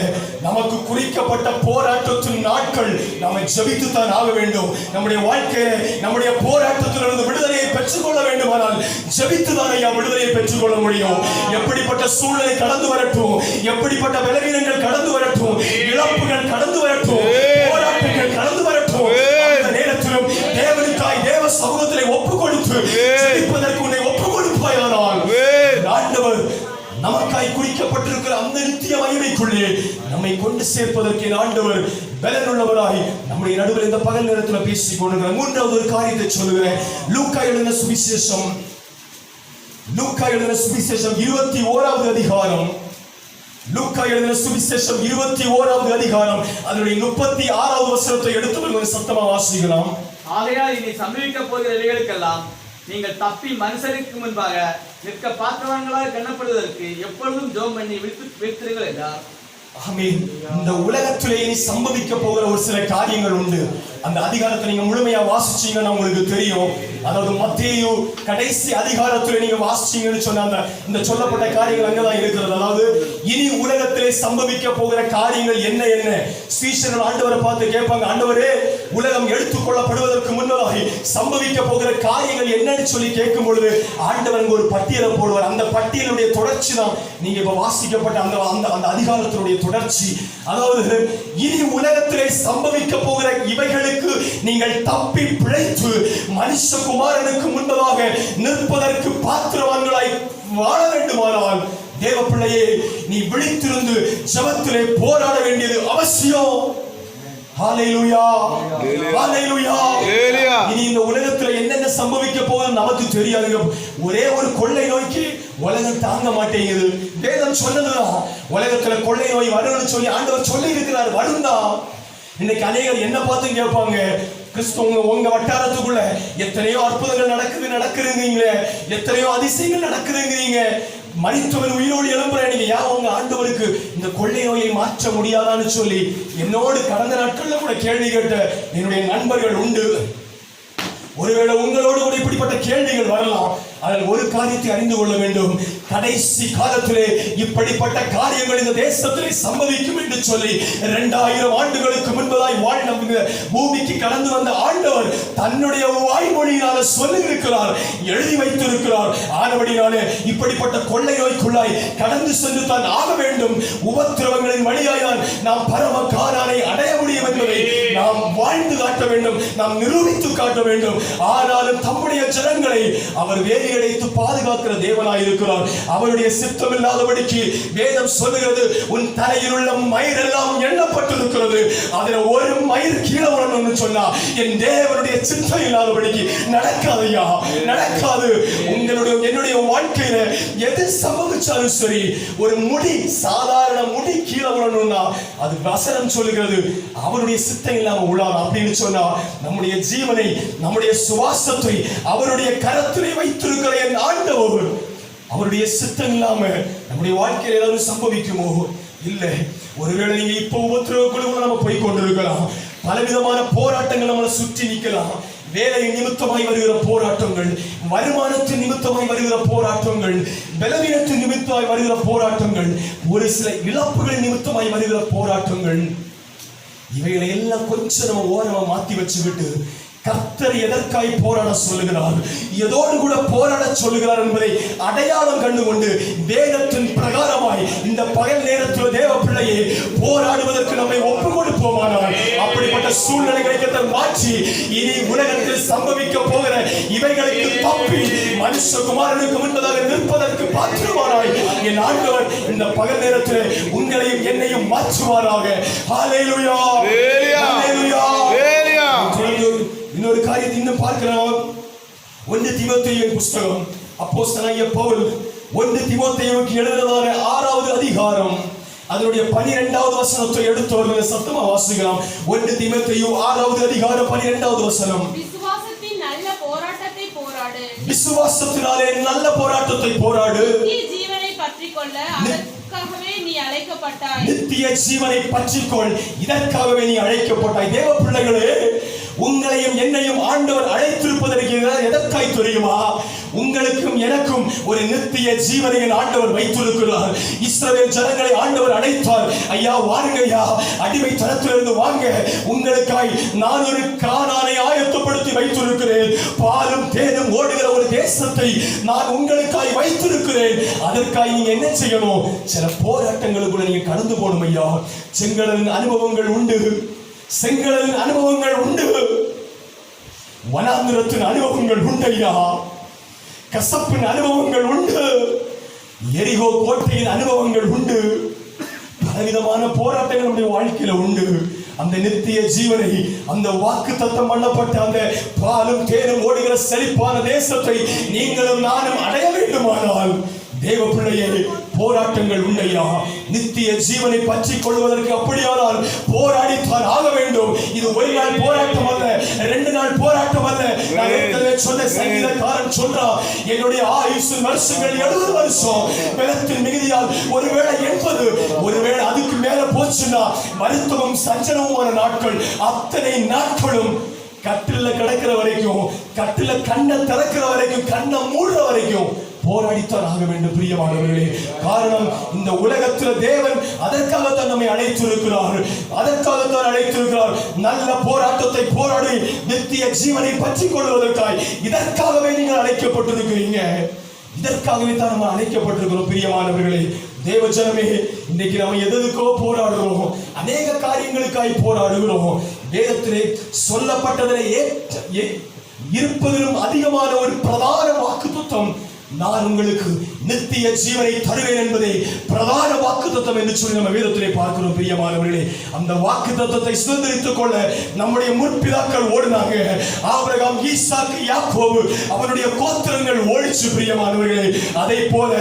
நமக்கு குறிக்கப்பட்ட போராட்டத்தின் நாட்கள் நம்ம ஜெபித்து தான் ஆக வேண்டும். நம்முடைய வாழ்க்கையில நம்முடைய போராட்டத்திலிருந்து விடுதலையை பெற்றுக்கொள்ள வேண்டுமானால் ஜெபித்து தான் ஐயா விடுதலையை பெற்றுக்கொள்ள முடியும். எப்படிப்பட்ட சூழ்நிலை கடந்து வரட்டும், எப்படிப்பட்ட பலவீனங்கள் கடந்து வரட்டும், இழப்புகள் கடந்து வரட்டும், போராட்டங்கள் கடந்து வரட்டும், அந்த நேரத்திலும் தேவனுக்காய் தேவ சமூகத்திலே ஒப்பு கொடுத்து ஜெபிப்பதற்கு உன்னை ஒப்பு கொடுப்பாயானால் ஆண்டவர் நமக்காய் குறிக்கப்பட்டிருக்கிற அந்த நித்திய மகிமைக்குள்ளே நம்மை கொண்டு சேர்ப்பதற்கு ஆண்டவர் பலனுள்ளவராய் நம்முடைய நடுவில் இந்த பகல் நேரத்தில் பேசிக் கொண்டிருக்கிற மூன்றாவது ஒரு காரியத்தை சொல்லுகிறேன். லூக்கா எழுதின சுவிசேஷம் 21வது அதிகாரம், லூக்கா எழுதின சுவிசேஷம் 21வது அதிகாரம் அதனுடைய 36வது வசனத்தை எடுத்து சத்தமா வாசிக்கலாம். ஆகையால் இனி சம்பவிக்க போகிற இவைகளுக்கெல்லாம் நீங்கள் தப்பி மனுஷருக்கு முன்பாக நிற்க பாத்திரவான்களாக கண்ணப்படுவதற்கு எப்பொழுதும் ஜெபம் பண்ணி விழித்திருங்கள் என்றார். ஆமென். இந்த உலகத்திலே இனி சம்பவிக்க போகிற ஒரு சில காரியங்கள் உண்டு. அந்த அதிகாரத்தை நீங்க முழுமையா வாசிச்சீங்கன்னா உங்களுக்கு தெரியும். அதாவது மத்தேயு கடைசி அதிகாரத்துல நீங்க வாசிச்சீங்கன்னு சொன்ன இந்த சொல்லப்பட்ட காரியங்கள் அங்கதான் இருக்கிறது. அதாவது இனி உலகத்திலே சம்பவிக்க போகிற காரியங்கள் என்ன என்ன சீஷர்கள் ஆண்டவரை பார்த்து கேட்பாங்க, ஆண்டவரே உலகம் எடுத்துக்கொள்ளப்படுவதற்கு முன்னதாக சம்பவிக்க போகிற காரியங்கள் என்னன்னு சொல்லி கேட்கும் பொழுது ஆண்டவன் ஒரு பட்டியலை போடுவார். அந்த பட்டியலுடைய தொடர்ச்சி தான் நீங்க இப்ப வாசிக்கப்பட்ட அந்த அதிகாரத்தினுடைய தொடர்ச்சி. அதாவது இனி உலகத்திலே சம்பவிக்க போகிற இவைகளுக்கு நீங்கள் தப்பி பிழைத்து மனுஷகுமாரனுக்கு முன்பதாக நிற்பதற்கு பாத்திரவான்களாய் வாழ வேண்டுமானால் தேவ பிள்ளையே நீ விழித்திருந்து ஜெபத்திலே போராட வேண்டியது அவசியம். ஹல்லேலூயா, ஹல்லேலூயா. இனி இந்த உலகத்துல என்னென்ன சம்பவிக்க போகுது நமக்கு தெரியாது. ஒரே ஒரு கொள்ளை நோய்க்கு உலகம் தாங்க மாட்டேங்குது. வேதம் சொன்னதுதான் உலகத்துல கொள்ளை நோய் வரும்னு சொல்லி ஆண்டவர் சொல்லி இருக்கிறார். வரும்தான். இன்னைக்கு அநேகர் என்ன பார்த்து கேட்பாங்க, கிறிஸ்துவ உங்க வட்டாரத்துக்குள்ள எத்தனையோ அற்புதங்கள் நடக்குதுங்களே, எத்தனையோ அதிசயங்கள் நடக்குதுங்கிறீங்க, மரித்தவன் உயிரோடு எழும்புற நீங்க ஏன் உங்க ஆண்டவருக்கு இந்த கொள்ளை நோயை மாற்ற முடியாதான்னு சொல்லி என்னோடு கடந்த நாட்கள்ல கூட கேள்வி கேட்ட என்னுடைய நண்பர்கள் உண்டு. ஒருவேளை உங்களோடு கூட இப்படிப்பட்ட கேள்விகள் வரலாம். அதில் ஒரு காரியத்தை அறிந்து கொள்ள வேண்டும், கடைசி காலத்திலே இப்படிப்பட்ட காரியங்கள் இந்த தேசத்திலே சம்பவிக்கும் என்று சொல்லி 2000 ஆண்டுகளுக்கு முன்பதாய் வாழ்ந்த பூமிக்கு கடந்து வந்த ஆண்டவர் தன்னுடைய வாய்மொழியினால சொல்லி இருக்கிறார், எழுதி வைத்திருக்கிறார். ஆனபடினாலே இப்படிப்பட்ட கொள்ளை நோய்க்குள்ளாய் கடந்து சென்று தான் ஆக வேண்டும். உபத்திரவங்களின் வழியாய் நாம் பரம கானானை அடைய முடியும் என்பதை நாம் வாழ்ந்து காட்ட வேண்டும், நாம் நிரூபித்து காட்ட வேண்டும். ஆனாலும் தம்முடைய ஜனங்களை அவர் வேலியடைத்து பாதுகாக்கிற தேவனாய் இருக்கிறார். அவருடைய சித்தம் இல்லாதபடிக்கு வேதம் சொல்லுகிறது, உன் தலையில் உள்ள மயிர் எல்லாம் எண்ணப்பட்டிருக்கிறது, அதுல ஒரு மயிர் கீழே வரணும்னு சொன்னா என் தேவனுடைய சித்தம் இல்லாதபடிக்கு நடக்காதையா, நடக்காது. என்னுடைய வாழ்க்கையில எது சம்பவிச்சாலும் சரி, ஒரு முடி, சாதாரண முடி கீழே வரணும்னா அது வசனம் சொல்லுகிறது அவருடைய சித்தம் இல்லாம உள்ளார் அப்படின்னு சொன்னா நம்முடைய ஜீவனை, நம்முடைய சுவாசத்தை அவருடைய கரத்திலே வைத்திருக்கிற என் ஆண்டவர் அவருடைய சித்தம் இல்லாம நம்முடைய வாழ்க்கையில் ஏதாவது சம்பவிக்குமோ? இல்லை. ஒருவேளை நீங்க இப்ப உபத்திரவக்குள்ள நம்ம போய் கொண்டிருக்கலாம், பலவிதமான போராட்டங்கள் நம்மளை சுற்றி நிற்கலாம். வேலை நிமித்தமாய் வருகிற போராட்டங்கள், வருமானத்தின் நிமித்தமாய் வருகிற போராட்டங்கள், பலவீனத்தின் நிமித்தமாய் வருகிற போராட்டங்கள், ஒரு சில இழப்புகள் நிமித்தமாய் வருகிற போராட்டங்கள், இவைகளை எல்லாம் கொஞ்சம் நம்ம ஓரமா மாத்தி வச்சுக்கிட்டு கர்த்தர் எதற்காய் போராட சொல்லுகிறார், எதோடு கூட போராட சொல்லுகிறார் என்பதை அடையாளம் கண்டுகொண்டு வேதத்தின் பிரகாரமாய் இந்த பகல் நேரத்தில் தேவ பிள்ளையை போராடுவதற்கு நம்மை ஒப்பு கொடுப்போமானால் அப்படிப்பட்ட சூழ்நிலைகளை கர்த்தர் மாற்றி இனி உலகத்தில் சம்பவிக்க போகிற இவைகளுக்கு தப்பி மனுஷகுமாரனுக்கு முன்பதாக நிற்பதற்கு பாத்திரமானாய் என் ஆண்டவர் இந்த பகல் நேரத்தில் உங்களையும் என்னையும் மாற்றுவாராக. ஹல்லேலூயா, ஹல்லேலூயா. இன்னொரு காரியத்தை இன்னும் பார்க்கிறோம். 1 தீமோத்தேயுவின் புஸ்தகம் அப்போஸ்தலனாகிய பவுல் 1 தீமோத்தேயுவுக்கு எழுதினதான 6வது அதிகாரம் அதனுடைய 12வது வசனத்தை எடுத்தவர்கள் சத்தமா வாசிக்கலாம். 1 தீமோத்தேயு 6வது அதிகாரம் 12வது வசனம். விசுவாசத்தின் நல்ல போராட்டத்தை போராடு. விசுவாசத்தினாலே நல்ல போராட்டத்தை போராடு. நித்திய ஜீவனை பற்றிக்கொள்ள அதற்காகவே நீ அழைக்கப்பட்டாய். நித்திய ஜீவனை பற்றிக்கொள், இதற்காகவே நீ அழைக்கப்பட்டாய். தேவ பிள்ளைகளே, உங்களையும் என்னையும் ஆண்டவர் அழைத்திருப்பதற்கு எதற்காய் தெரியுமா? உங்களுக்கும் எனக்கும் ஒரு நித்திய ஜீவனை ஆண்டவர் வைத்திருக்கிறார். இஸ்ரவேல் ஜனங்களை ஆண்டவர் அழைத்தார். ஐயா வாருங்க ஐயா, அடிமைத்தனத்திலிருந்து வாங்க, உங்களுக்காய் நான் ஒரு கானானை ஆயத்தப்படுத்தி வைத்திருக்கிறேன். பாலும் தேனும் ஓடுகிற ஒரு தேசத்தை நான் உங்களுக்காய் வைத்திருக்கிறேன். அதற்காக நீங்க என்ன செய்யணும்? சில போராட்டங்களுக்குள்ள நீங்க கடந்து போகணும் ஐயா. செங்கடலின் அனுபவங்கள் உண்டு, செங்கடலின் அனுபவங்கள் உண்டு, வனாந்திரத்தின் அனுபவங்கள் உண்டு ஐயா, கசப்பின் அனுபவங்கள் உண்டு, எரிகோ கோட்டையின் அனுபவங்கள் உண்டு, பலவிதமான போராட்டங்கள் நம்முடைய வாழ்க்கையில உண்டு. அந்த நித்திய ஜீவனை, அந்த வாக்குத்தத்தம் பண்ணப்பட்ட அந்த பாலும் தேனும் ஓடுகிற செழிப்பான தேசத்தை நீங்களும் நானும் அடைய வேண்டுமானால் தேவ பிள்ளையே போராட்டங்கள் உண்டையா. நித்திய ஜீவனை பற்றி கொள்வதற்கு அப்படியானால் போராடித்தான் ஆக வேண்டும். இது ஒரு நாள் போராட்டம் அல்ல, 2 நாள் போராட்டம் அல்ல. நான் ஏற்கனவே சொன்ன சங்கீதக்காரன் சொல்றான், என்னுடைய ஆயுசு வருஷங்கள் 70 வருஷம், பலத்தின் மிகுதியால் ஒருவேளை 80, ஒருவேளை அதுக்கு மேல போச்சுன்னா மருத்துவம் சஞ்சலமான நாட்கள், அத்தனை நாட்களும் கட்டில கிடக்கிற வரைக்கும், கட்டில கண்ணை திறக்கிற வரைக்கும், கண்ணை மூடுற வரைக்கும் போராடித்தான் ஆக வேண்டும் பிரியமானவர்களே. காரணம், இந்த உலகத்தில் தேவன் அதற்காகத்தான் நம்மை அழைத்திருக்கிறார், அதற்காகத்தான் அழைத்திருக்கிறார். நல்ல போராட்டத்தை போராடி நித்திய ஜீவனை பற்றிக் கொள்வதற்காய் இதற்காகவே நீங்கள் அழைக்கப்பட்டிருக்கிறீங்க. இதற்காகவே தான் நம்ம அழைக்கப்பட்டிருக்கிறோம் பிரியமானவர்களே. தேவ ஜனமே, இன்னைக்கு நம்ம எதுக்கோ போராடுகிறோம், அநேக காரியங்களுக்காய் போராடுகிறோம். வேதத்திலே சொல்லப்பட்டதிலே இருப்பதிலும் அதிகமான ஒரு பிரதான வாக்குத்தத்தம், நான் உங்களுக்கு நித்திய ஜீவனை தருவேன் என்பதை பிரதான வாக்குத்தத்தம் என்று சொல்லி நம்ம வேதத்திலே பார்க்கிறோம் பிரியமானவர்களே. அந்த வாக்குத்தத்தத்தை சுதந்திரித்துக் கொள்ள நம்முடைய முற்பிதாக்கள் ஓடினாங்க. ஆபிரகாம், ஈசாக்கு, யாக்கோபு, அவருடைய கோத்திரங்கள் ஓடிச்சு பிரியமானவர்களே. அதை போல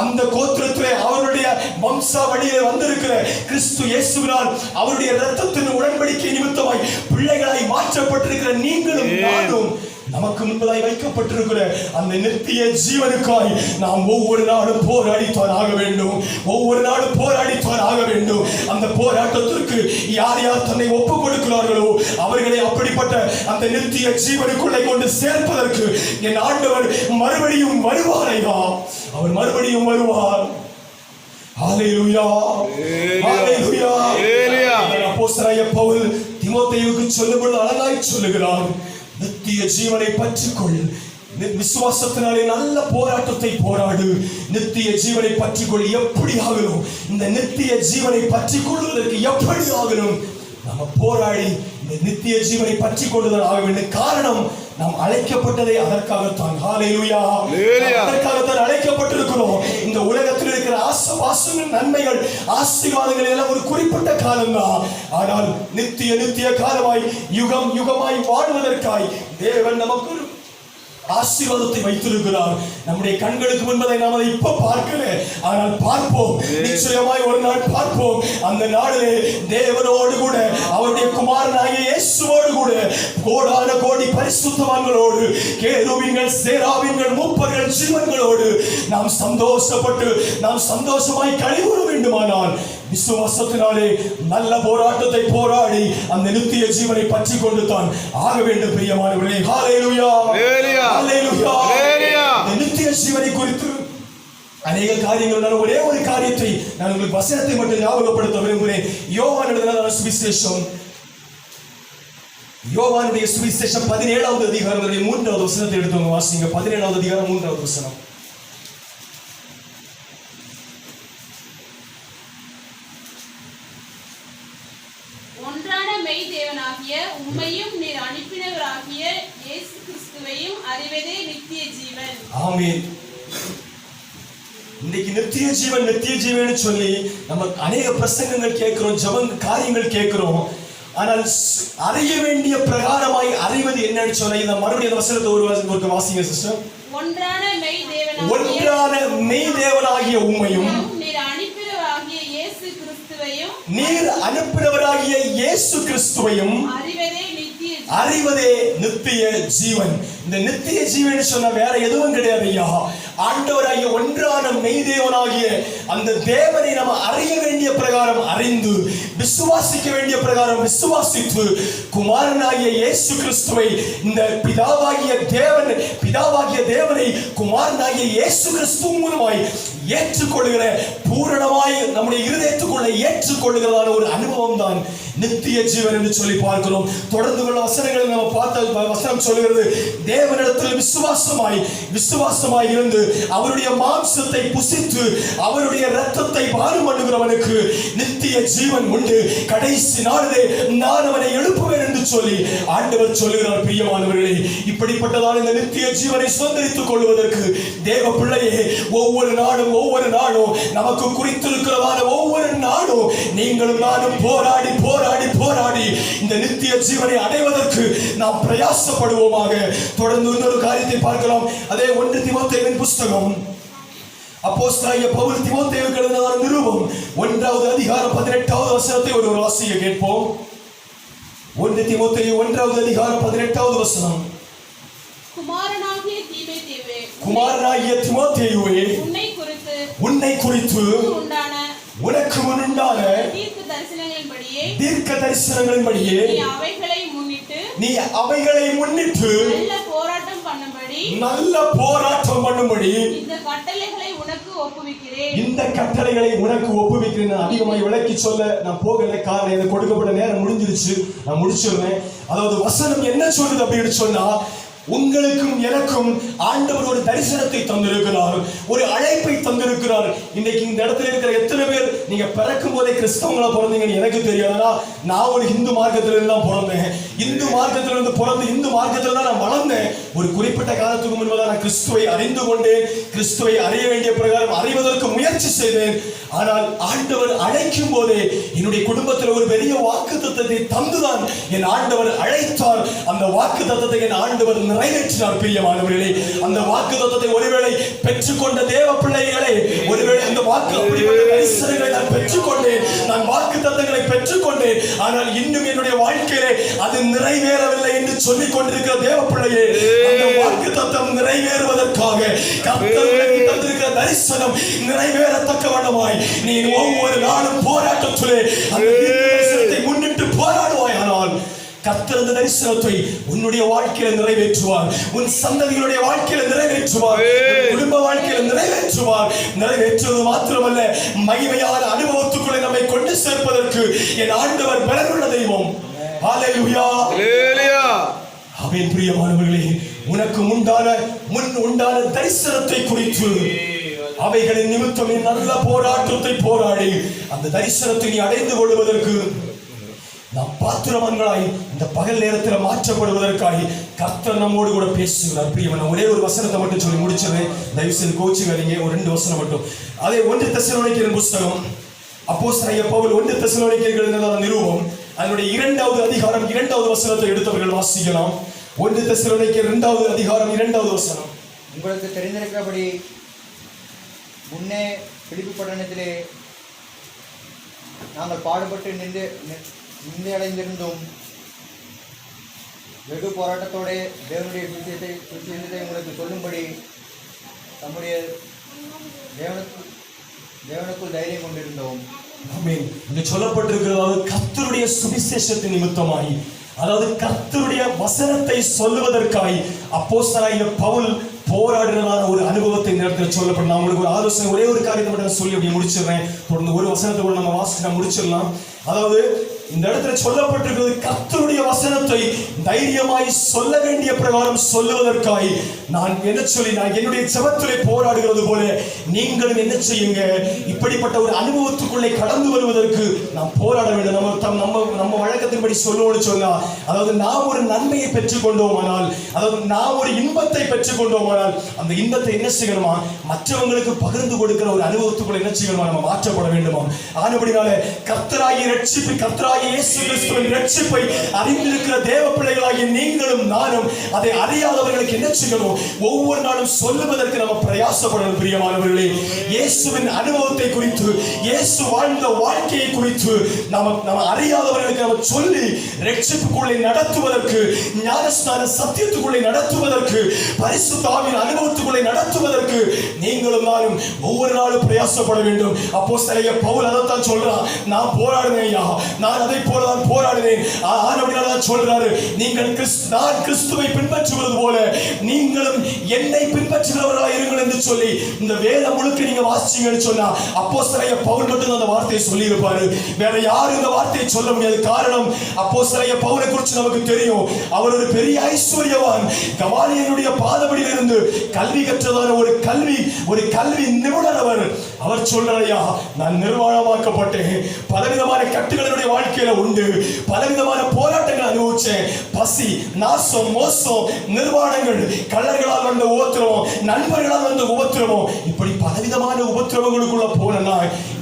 அந்த கோத்திரத்திலே அவருடைய வம்சாவளியிலே வந்திருக்கிற கிறிஸ்து இயேசுவினால் அவருடைய இரத்தத்தின் உடன்படிக்கை நிமித்தமாய் பிள்ளைகளாய் மாற்றப்பட்டிருக்கிற நீங்களும் நானும் நமக்கு முன்பதாய் வைக்கப்பட்டிருக்கிற அந்த நித்திய ஜீவனுக்காய் நாம் ஒவ்வொரு நாளும் போராடித்தான் ஆக வேண்டும், ஒவ்வொரு நாளும் போராடித்தான் ஆக வேண்டும். அந்த போராட்டத்திற்கு யார் யார் தன்னை ஒப்புக் கொடுக்கிறார்களோ அவர்களை அப்படிப்பட்ட அந்த நித்திய ஜீவனுக்குள்ளே கொண்டு சேர்ப்பதற்கு என் ஆண்டவர் மறுபடியும் வருவாரையா, அவர் மறுபடியும் வருவார். ஹல்லேலூயா, ஹல்லேலூயா. அப்போஸ்தலனாகிய பவுல் தீமோத்தேயுவுக்கு சொல்லும்போது அழகாய் சொல்லுகிறார், நித்திய ஜீவனை பற்றிக்கொள், விசுவாசத்தினாலே நல்ல போராட்டத்தை போராடு, நித்திய ஜீவனை பற்றிக்கொள். எப்படி ஆகணும்? இந்த நித்திய ஜீவனை பற்றி கொள்வதற்கு எப்படி ஆகணும்? நம்ம போராடி இந்த நித்திய ஜீவனை பற்றி கொள்வதற்கு ஆக வேண்டும். காரணம், நாம் அழைக்கப்பட்டதே அதற்காகத்தான். ஹல்லேலூயா, அதற்காகத்தான் அழைக்கப்பட்டிருக்கிறோம். இந்த உலகத்தில் இருக்கிற ஆசீர்வாதங்கள், நன்மைகள், ஆசீர்வாதங்கள் எல்லாம் ஒரு குறிப்பிட்ட காலம்தான். ஆனால் நித்திய காலமாய் யுகம் யுகமாய் வாழ்வதற்காய் தேவன் நமக்கு ஆசீர்வாதத்தை வைத்திருக்கிறார். நம்முடைய கண்களுக்கு முன்பதை நாம் அதை இப்ப பார்க்கல, ஆனால் பார்ப்போம், நிச்சயமாய் ஒரு நாள் பார்ப்போம். அந்த நாளிலே தேவனோடு கூட அவருடைய குமாரனாகிய இயேசுவோடு கூட கோடான கோடி பரிசுத்தவான்களோடு, கேருபீன்கள், சேராபீன்கள், மூப்பர்கள், ஜீவன்களோடு நாம் சந்தோஷப்பட்டு நாம் சந்தோஷமாய் கழிவுற வேண்டுமானால் விசுவாசத்தினாலே நல்ல போராட்டத்தை போராடி அந்த நித்திய ஜீவனை பற்றி கொண்டு தான் ஆக வேண்டும் பிரியமானவர்களே. ஹல்லேலூயா, ஹல்லேலூயா. இந்த நித்திய ஜீவனை குறித்து அநேக காரியங்கள், ஒரே ஒரு காரியத்தை நான் உங்களுக்கு வசனத்தை மட்டும் ஞாபகப்படுத்த விரும்புகிறேன். யோவான் எழுதின சுவிசேஷம் யோவானுடைய சுவிசேஷம் 17வது அதிகாரத்துடைய 3வது வசனத்தை எடுத்துங்க வாசிங்க. 17வது அதிகாரம் 3வது வசனம். ஒன்றான மெய் தேவனாகிய உம்மையும் நீர் அனுப்பினவராகிய இயேசு கிறிஸ்துவையும் அறிவதே நித்திய ஜீவன். ஆமென். இன்னைக்கு நித்திய ஜீவன் சொல்லி நம்ம அநேக பிரசங்கங்கள் கேட்கிறோம், ஜெபம் காரியங்கள் கேட்கிறோம். ஆனால் அறிய வேண்டிய பிரகாரமாய் அறிவது என்னன்னு சொன்ன இந்த மறுபடியும் வசனத்தை ஒரு வாசிங்க சிஸ்டர். ஒன்றான மெய் தேவனாகிய உம்மையும் நீர் அனுப்பினவராகிய இயேசு கிறிஸ்துவையும் அறிவதே நித்திய ஜீவன். இந்த நித்திய ஜீவன் சொன்ன வேற எதுவும் கிடையாது ஐயா. ஆண்டவராகிய ஒன்றான மெய்தேவனாகிய அந்த தேவனை நம்ம அறிய வேண்டிய பிரகாரம் அறிந்து விசுவாசிக்க வேண்டிய பிரகாரம் விசுவாசித்து குமாரனாகிய இயேசு கிறிஸ்துவை இந்த பிதாவாகிய தேவனை குமாரனாகிய இயேசு கிறிஸ்து மூலமாய் ஏற்றுக்கொள்கிற பூரணமாய் நம்முடைய இருதயத்துக்குள்ள ஏற்றுக்கொள்கிறதான ஒரு அனுபவம் தான் நித்திய ஜீவன் என்று சொல்லி பார்க்கிறோம். தொடர்ந்து உள்ள வசனங்களை நம்ம பார்த்த வசனம் சொல்கிறது, தேவனிடத்தில் விசுவாசமாய் இருந்து அவருடைய மாம்சத்தை புசித்து அவருடைய இரத்தத்தை பானம் பண்ணுகிறவனுக்கு நித்திய ஜீவன் உண்டு, கடைசி நாளிலே நான் அவனை எழுப்புவேன் என்று சொல்லி ஆண்டவர் சொல்லுகிறார். பிரியமானவர்களே, இப்படிப்பட்டதான இந்த நித்திய ஜீவனை சுதந்திரித்துக் கொள்வதற்கு தேவ பிள்ளையே ஒவ்வொரு நாளும் நமக்கு குறித்திருக்கிறதான ஒவ்வொரு நாளும் நீங்களும் நானும் போராடி இந்த நித்திய ஜீவனை அடைவதற்கு நாம் பிரயாசப்படுவோமாக. தொடர்ந்து இன்னொரு காரியத்தை பார்க்கலாம். அதே 1 தீமோத்தேயுவின் புஸ்தகம் அப்போஸ்தலனாகிய பவுல் தீமோத்தேயுவுக்கு எழுதின நிருபம் 1வது அதிகாரம் 18வது வசனத்தை ஒரு வாசிக்க கேட்போம். 1 தீமோத்தேயு 1வது அதிகாரம் 18வது வசனம். குமாரனாகிய தீமோத்தேயுவே, உன்னை குறித்து உனக்கு முன்னுண்டான தீர்க்க தரிசனங்களின்படியே நீ அவைகளை முன்னிட்டு நல்ல போராட்டம் பண்ணும்படி இந்த கட்டளைகளை உனக்கு ஒப்புவிக்கிறேன். அதிகமாக விளக்கி சொல்ல நான் போகல, காரணம் எனக்கு கொடுக்கப்பட்ட நேரம் முடிஞ்சிருச்சு, நான் முடிச்சிருவேன். அதாவது வசனம் என்ன சொல்லுது அப்படின்னு சொன்னா, உங்களுக்கும் எனக்கும் ஆண்டவர் ஒரு தரிசனத்தை தந்திருக்கிறார், ஒரு அழைப்பை தந்திருக்கிறார். இன்னைக்கு இந்த இடத்துல இருக்கிற எத்தனை பேர் நீங்க பிறக்கும் போதே கிறிஸ்தவங்களா பிறந்தீங்கன்னு எனக்கு தெரியாதுன்னா, நான் ஒரு இந்து மார்க்கத்திலிருந்து தான் பிறந்தேன். இந்து மார்க்கத்திலிருந்து பிறந்து இந்து மார்க்கத்தில் தான் நான் வளர்ந்தேன். ஒரு குறிப்பிட்ட காலத்துக்கு முன்பதாக நான் கிறிஸ்துவை அறிந்து கொண்டேன், கிறிஸ்துவை அறிய வேண்டிய பிரகாரம் அறிவதற்கு முயற்சி செய்தேன். ஆனால் ஆண்டவர் அழைக்கும் போதே என்னுடைய குடும்பத்தில் ஒரு பெரிய வாக்கு தத்தத்தை தந்துதான் என் ஆண்டவர் அழைத்தார். அந்த வாக்கு தத்தத்தை என் ஆண்டவர் நிறைவேற்றினார். பிரியமானவர்களே, அந்த வாக்கு தத்தத்தை ஒருவேளை பெற்றுக்கொண்ட தேவ பிள்ளைகளே, ஒருவேளை அந்த வாக்கு தரிசனங்களை நான் பெற்றுக்கொண்டேன், நான் வாக்கு தத்தங்களை பெற்றுக்கொண்டேன். ஆனால் இன்னும் என்னுடைய வாழ்க்கையிலே அது நிறைவேறவில்லை என்று சொல்லிக் கொண்டிருக்கிற தேவ பிள்ளையே, அந்த வாக்கு தத்தம் நிறைவேறுவதற்காக கர்த்தருக்கு தந்திருக்கிற தரிசனம் நிறைவேறத்தக்க வண்ணமாய் நீ ஒவ்வொரு நாளும் போராட்டத்திலே அந்த தரிசனத்தை முன்னிட்டு போராடுவாய். ஆனால் கர்த்தர் அந்த தரிசனத்தை உன்னுடைய வாழ்க்கையில நிறைவேற்றுவார், உன் சந்ததிகளுடைய வாழ்க்கையில நிறைவேற்றுவார், குடும்ப வாழ்க்கையில நிறைவேற்றுவார். நிறைவேற்றுவது மாத்திரமல்ல, மகிமையான அனுபவத்துக்குள்ளே நம்மை கொண்டு சேர்ப்பதற்கு என் ஆண்டவர் பலனுள்ள தெய்வம். ஹல்லேலூயா, ஹல்லேலூயா. ஆமென். பிரியமானவர்களே, உனக்கு உண்டான தரிசனத்தை குறித்து அவைகளின் நிமித்தம் நல்ல போராட்டத்தை போராடி அந்த தரிசனத்தை நீ அடைந்து கொள்வதற்கு நாம் பாத்திரவான்களாய் இந்த பகல் நேரத்தில் மாற்றப்படுவதற்காக கர்த்தர் நம்மோடு கூட பேசுகிறார். பிரியமான, ஒரே ஒரு வசனத்தை மட்டும் சொல்லி முடிச்சிருவேன், தயவு செய்து கோச்சிக்காதீங்க. ஒரு 2 வசனம் மட்டும். அதே 1 தெசலோனிக்கேயர் புஸ்தகம் அப்போஸ்தலனாகிய பவுல் 1 தெசலோனிக்கேயருக்கு எழுதின நிருபம் அதனுடைய 2வது அதிகாரம் 2வது வசனத்தை எடுத்தவர்கள் வாசிக்கலாம். 1 தெசலோனிக்கேயர் 2வது அதிகாரம் 2வது வசனம். உங்களுக்கு தெரிந்திருக்கிறபடி முன்னே பிலிப்பி பட்டணத்திலே நாங்கள் பாடுபட்டு நிந்தையடைந்திருந்தோம். வெகு போராட்டத்தோட தேவனுடைய சுவிசேஷத்தை உங்களுக்கு சொல்லும்படி நம்முடைய தேவனுக்குள் தைரியம் கொண்டிருந்தோம். இங்கு சொல்லப்பட்டிருக்கிறது கர்த்தருடைய சுவிசேஷத்தின் நிமித்தமாய், அதாவது கர்த்தருடைய வசனத்தை சொல்லுவதற்காய் அப்போஸ்தலனாகிய பவுல் போராடுறதான ஒரு அனுபவத்தை நேரத்தில் சொல்லப்படும். நான் உங்களுக்கு ஒரு ஆலோசனை, ஒரே ஒரு காரியத்தை மட்டும் சொல்லி அப்படி முடிச்சிடுறேன். தொடர்ந்து ஒரு வசனத்தை கூட நம்ம வாசிச்சு முடிச்சிடலாம். அதாவது இந்த இடத்துல சொல்லப்பட்டிருக்கிறது கர்த்தருடைய வசனத்தை தைரியமாய் சொல்ல வேண்டிய பிரகாரம் சொல்லுவதற்காய் நான் என்னுடைய ஜெபத்திலே போராடுகிறது போல நீங்களும் என்ன செய்யுங்க, இப்படிப்பட்ட ஒரு அனுபவத்துக்குள்ளே கடந்து வருவதற்கு நாம் போராட வேண்டும். நம்ம வழக்கத்தின்படி சொல்லுவோம்னு சொன்னா, அதாவது நாம் ஒரு நன்மையை பெற்றுக் கொண்டோமானால், அதாவது நாம் ஒரு இன்பத்தை பெற்றுக் கொண்டோமானால், அந்த இன்பத்தை என்ன செய்யணுமா, மற்றவங்களுக்கு பகிர்ந்து கொடுக்கிற ஒரு அனுபவத்துக்குள்ள என்ன செய்யணுமா, நம்ம மாற்றப்பட வேண்டுமா. ஆனபடினால கர்த்தராகிய ரட்சிப்பு, கர்த்தராகிய இயேசு கிறிஸ்துவின் ரட்சிப்பை அறிந்திருக்கிற தேவ பிள்ளைகளாகிய நீங்களும் நானும் அதை அறியாதவர்களுக்கு என்ன செய்யணும், ஒவ்வொரு நாளும் சொல்லுவதற்கு நம்ம பிரயாசப்படணும். பிரியமானவர்களே, இயேசுவின் அனுபவத்தை குறித்து, இயேசு வாழ்ந்த வாழ்க்கையை குறித்து நம்ம அறியாதவர்களுக்கு நம்ம சொல்லி ரட்சிப்புக்குள்ளே நடத்துவதற்கு, ஞானஸ்நான சத்தியத்துக்குள்ளே நடத்துவதற்கு, பரிசுத்த ஆவியின் அனுபவத்துக்குள்ளே நடத்துவதற்கு நீங்களும் நானும் ஒவ்வொரு நாளும் பிரயாசப்பட வேண்டும். அப்போஸ்தலனாகிய பவுல் அதைத்தான் சொல்றான், நான் போராடுவேன் ஐயா, நான் அதை போலதான் போராடுவேன். ஆனபடியால் சொல்றாரு, நீங்கள் நான் கிறிஸ்துவை பின்பற்றுவது போல நீங்களும் என்னை பின்பற்றுகிறவர்களாக இருங்கள் என்று சொல்லி இந்த வேதம் முழுக்க நீங்க வாசிச்சீங்கன்னு சொன்னா அப்போஸ்தலனாகிய பவுல் மட்டும் அந்த வார்த்தையை சொல்லி இருப்பாரு. வேற யாரும் இந்த வார்த்தையை சொல்ல முடியாது. காரணம், அப்போஸ்தலனாகிய பவுலை குறித்து நமக்கு தெரியும். அவர் ஒரு பெரிய ஐஸ்வர்யவான், கமாலியனுடைய பாதபடியில் இருந்து கல்வி கற்றதான ஒரு கல்வி நிபுணர். அவர் சொல்றாரையா, நான் நிர்வாணமாக்கப்பட்டேன், பலவிதமான கட்டுகளுடைய வாழ்க்கையில உண்டு, பலவிதமான போராட்டங்கள் அனுபவிச்சேன், பசி, நாசம், மோசம், நிர்வாணங்கள், கள்ளர்களால் வந்த உபத்திரவம், நண்பர்களால் வந்த உபத்திரவம், இப்படி பலவிதமான உபத்திரவங்களுக்குள்ள போனா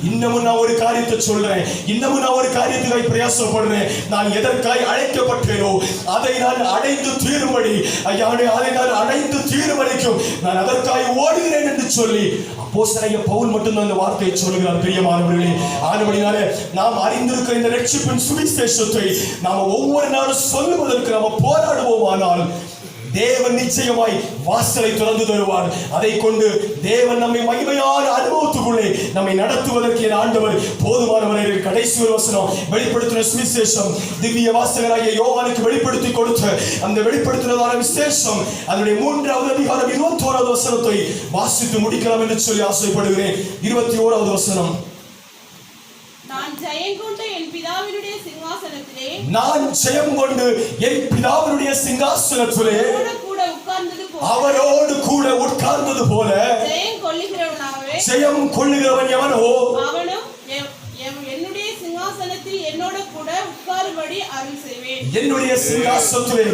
இன்னமும் நான் ஒரு காரியத்தை சொல்றேன், இன்னமும் நான் ஒரு காரியத்துக்காய் பிரயாசப்படுறேன். நான் எதற்காய் அழைக்கப்பட்டேனோ அதை நான் அடைந்து தீரும்படி, அதை நான் அடைந்து தீரும்படிக்கும் நான் அதற்காய் ஓடுகிறேன் என்று சொல்லி அப்போஸ்தலனாகிய பவுல் மட்டும்தான் இந்த வார்த்தையை சொல்லுகிறார். பிரியமானவர்களே, ஆனபடினாலே நாம் அறிந்திருக்கிற இந்த ரட்சிப்பின் சுவிசேஷத்தை நாம் ஒவ்வொரு நாளும் சொல்லுவதற்கு நாம் போராடுவோமானால் தேவன் நிச்சயமாய் வாசலை திறந்து தருவார். அதை கொண்டு தேவன் நம்மை மகிமையான அனுபவத்துக்குள்ளே நம்மை நடத்துவதற்கு என் ஆண்டவர் போதுமானவர். கடைசி ஒரு வசனம், வெளிப்படுத்தின சுவிசேஷம் திவ்ய வாசகராகிய யோவானுக்கு வெளிப்படுத்தி கொடுத்த அந்த வெளிப்படுத்தினதான விசேஷம் அதனுடைய 3வது அதிகாரம் 21வது வசனத்தை வாசித்து முடிக்கலாம் என்று சொல்லி ஆசைப்படுகிறேன். 21வது வசனம், நான் ஜெயம் கொண்டு என் பிதாவினுடைய சிங்காசனத்திலே அவரோடு கூட உட்கார்ந்தது போல ஜெயம் கொள்ளுகிறவன் எவனோ அவனும் என்னுடைய சிங்காசனத்தில் என்னோடு கூட உட்காரும்படி அருள் செய்வேன். என்னுடைய சிங்காசனத்திலே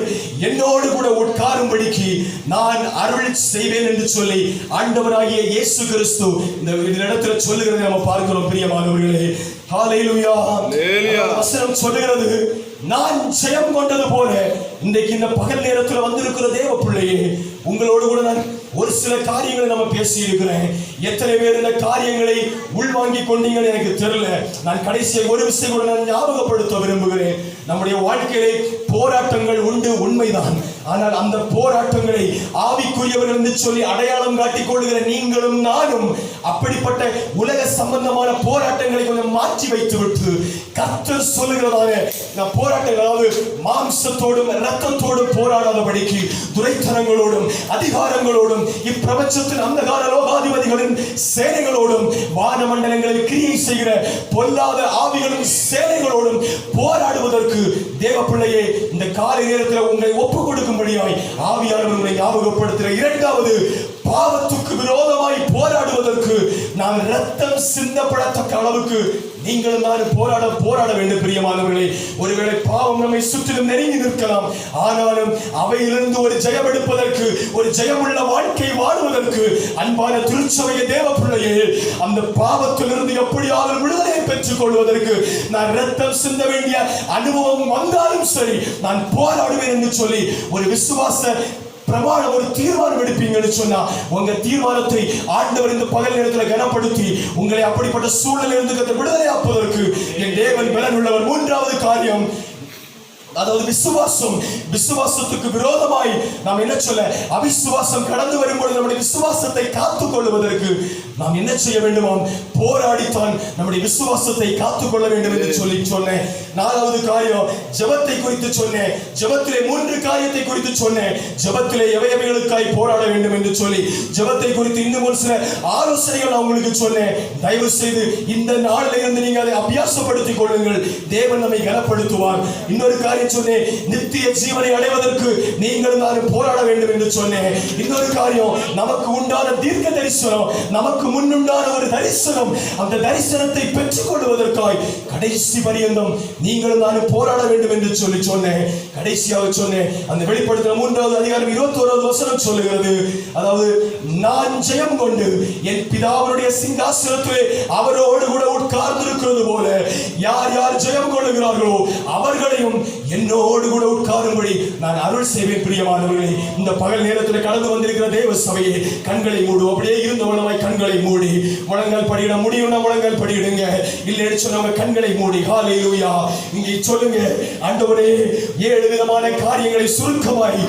என்னோடு கூட உட்காரும்படிக்கு நான் அருள் செய்வேன் என்று சொல்லி ஆண்டவராகிய இயேசு கிறிஸ்து இந்த இடத்துல சொல்லுகிறதை நம்ம பார்க்கிறோம். பிரியமானவர்களே, ஹல்லேலூயா. வசனம் சொல்லுகிறது, நான் ஜெயம் கொண்டது போல. இன்றைக்கு இந்த பகல் நேரத்தில் வந்திருக்கிற தேவ பிள்ளையே, உங்களோடு கூட நான் ஒரு சில காரியங்களை நம்ம பேசி இருக்கிறேன். எத்தனை பேர் இந்த காரியங்களை உள்வாங்கி கொண்டீங்கன்னு எனக்கு தெரியல. நான் கடைசியாக ஒரு விஷயம் கூட நான் ஞாபகப்படுத்த விரும்புகிறேன். நம்முடைய வாழ்க்கையிலே போராட்டங்கள் உண்டு, உண்மைதான். ஆனால் அந்த போராட்டங்களை ஆவிக்குரியவர்கள் என்று சொல்லி அடையாளம் காட்டிக் கொள்ளுகிற நீங்களும் நானும் அப்படிப்பட்ட உலக சம்பந்தமான போராட்டங்களை கொஞ்சம் மாற்றி வைத்து விட்டு கர்த்தர் சொல்லுகிறதான போராட்டங்கள், அதாவது மாம்சத்தோடும் இரத்தத்தோடும் போராடாதபடிக்கு துரைத்தனங்களோடும் அதிகாரங்களோடும் இப்பிரபஞ்சத்தின் அந்தகார லோகாதிபதிகளின் சேனைகளோடும் வானமண்டலங்களில் கிரியை செய்கிற பொல்லாத ஆவிகளின் சேனைகளோடும் போராடுவதற்கு தேவ பிள்ளையே இந்த காலை நேரத்தில் உங்களை ஒப்புக் கொடுக்கும்படியாய் ஆவியானவர் உங்களை ஞாபகப்படுத்துகிற 2வது, பாவத்துக்கு விரோதமாய் போராடுவதற்கு நாம் ரத்தம் சிந்தப்படத்தக்க அளவுக்கு நீங்களும் நான் போராட வேண்டும். பிரியமானவர்களே, ஒருவேளை பாவம் நம்மை சுற்றிலும் நெருங்கி நிற்கலாம். ஆனாலும் அவையிலிருந்து ஒரு ஜெயம் எடுப்பதற்கு, ஒரு ஜெயமுள்ள வாழ்க்கை வாழ்வதற்கு அன்பான திருச்சபைய தேவ பிள்ளையே, அந்த பாவத்திலிருந்து எப்படியாவது விடுதலை பெற்றுக் கொள்வதற்கு நான் ரத்தம் சிந்த வேண்டிய அனுபவம் வந்தாலும் சரி நான் போராடுவேன் என்று சொல்லி ஒரு விசுவாச பிரமாணம், ஒரு தீர்மானம் எடுப்பீங்கன்னு சொன்னா உங்க தீர்மானத்தை ஆண்டவர் இந்த பகல் நேரத்தில் கனப்படுத்தி உங்களை அப்படிப்பட்ட சூழலில் இருந்து விடுதலை ஆப்பதற்கு என் தேவன் பலன் உள்ளவர். 3வது காரியம், அதாவது விசுவாசத்துக்கு விரோதமாய் நாம் என்ன சொல்ல, அவிசுவாசம் கடந்து வரும்போது நம்முடைய விசுவாசத்தை காத்துக் கொள்வதற்கு நாம் என்ன செய்ய வேண்டுமாம்? போராடித்தான் நம்முடைய விசுவாசத்தை காத்துக்கொள்ள வேண்டும் என்று சொன்னேன். 4வது காரியம் ஜெபத்தை குறித்து சொன்னேன். ஜெபத்திலே 3 காரியத்தை குறித்து சொன்னேன். ஜெபத்திலே எவைகளுக்காய் போராட வேண்டும் என்று சொல்லி ஜெபத்தை குறித்து இன்னும் ஒரு சில ஆலோசனைகள் நான் உங்களுக்கு சொன்னேன். தயவு செய்து இந்த நாளில இருந்து நீங்க அதை அபியாசப்படுத்திக் கொள்ளுங்கள். தேவன் நம்மை கனப்படுத்துவார். இன்னொரு காரியம் சொன்னேன், நித்திய ஜீவனை அடைவதற்கு நீங்கள் நானும் போராட வேண்டும் என்று சொன்னேன். இன்னொரு காரியம், நமக்கு உண்டான தீர்க்க தரிசனம், நமக்கு முன்னுண்டான ஒரு தரிசனம், அந்த தரிசனத்தை பெற்றுக் கொள்வதற்காய் கடைசி பரியந்தம் நீங்களும் நானும் போராட வேண்டும் என்று சொன்னேன். கடைசியாக சொன்னேன், அந்த வெளிப்படுத்தின 3வது அதிகாரம் 21வது வசனம் சொல்லுகிறது, அதாவது நான் ஜெயம் கொண்டு என் பிதாவுடைய சிங்காசனத்திலே அவரோடு கூட உட்கார்ந்திருக்கிறது போல யார் யார் ஜெயம் கொள்ளுகிறார்களோ அவர்களையும் என்னோடு கூட உட்காரும்படி நான் அருள் செய்வேன். பிரியமானவர்களே, இந்த பகல் நேரத்தில் கடந்து வந்திருக்கிற தேவ சபையை கண்களை மூடும். அப்படியே இருந்தவனமாய் கண்களை மூடி, முழங்கால் படியிட முடியும்னா முழங்கால் படியிடுங்க. இல்லைன்னு சொன்னவங்க கண்களை மூடி ஹல்லேலூயா இங்கே சொல்லுங்க, ஆண்டவரே 7 விதமான காரியங்களை சுருக்கமாய்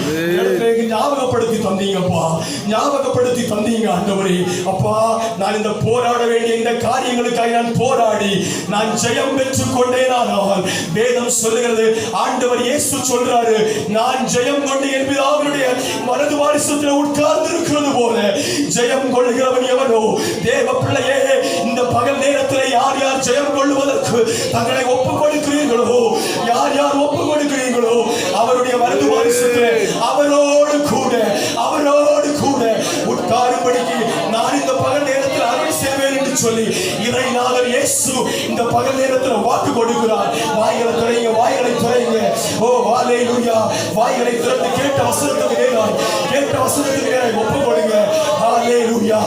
ஞாபகப்படுத்தி தந்தீங்கப்பா, ஞாபகப்படுத்தி தந்தீங்க ஆண்டவரே. அப்பா, நான் இந்த போராட வேண்டிய இந்த காரியங்களுக்காக நான் போராடி நான் ஜெயம் பெற்றுக் கொண்டேனானால் வேதம் சொல்லுகிறது, ஆண்டவர் இயேசு சொல்றாரு, நான் ஜெயம் கொண்டு என் பிதாவினுடைய வலது வாரிசத்தில் உட்கார்ந்து இருக்கிறது போல ஜெயம் கொள்ளுகிறவன் எவனோ. தேவ பிள்ளையே, இந்த பகல் நேரத்தில் யார் யார் ஜெயம் கொள்வதற்கு தங்களை ஒப்புக் கொடுக்கிறீர்களோ, யார் யார் ஒப்புக் கொடுக்கிறீர்களோ அவருடைய வலது வாரிசத்தில் அவரோடு கூட உட்காரும்படிக்கு நான் இந்த பகல் நேரத்தில் அருள் செய்வேன் என்று சொல்லி இறைநாதர் இயேசு இந்த பகல் நேரத்தில் வாக்கு கொடுக்கிறார். வாய்களை துறைங்க. ஓ ஹல்லேலூயா, வாய்களை திறந்து கேட்ட வசனத்துக்கு நேராய் ஒப்பு கொடுங்க. ஹல்லேலூயா.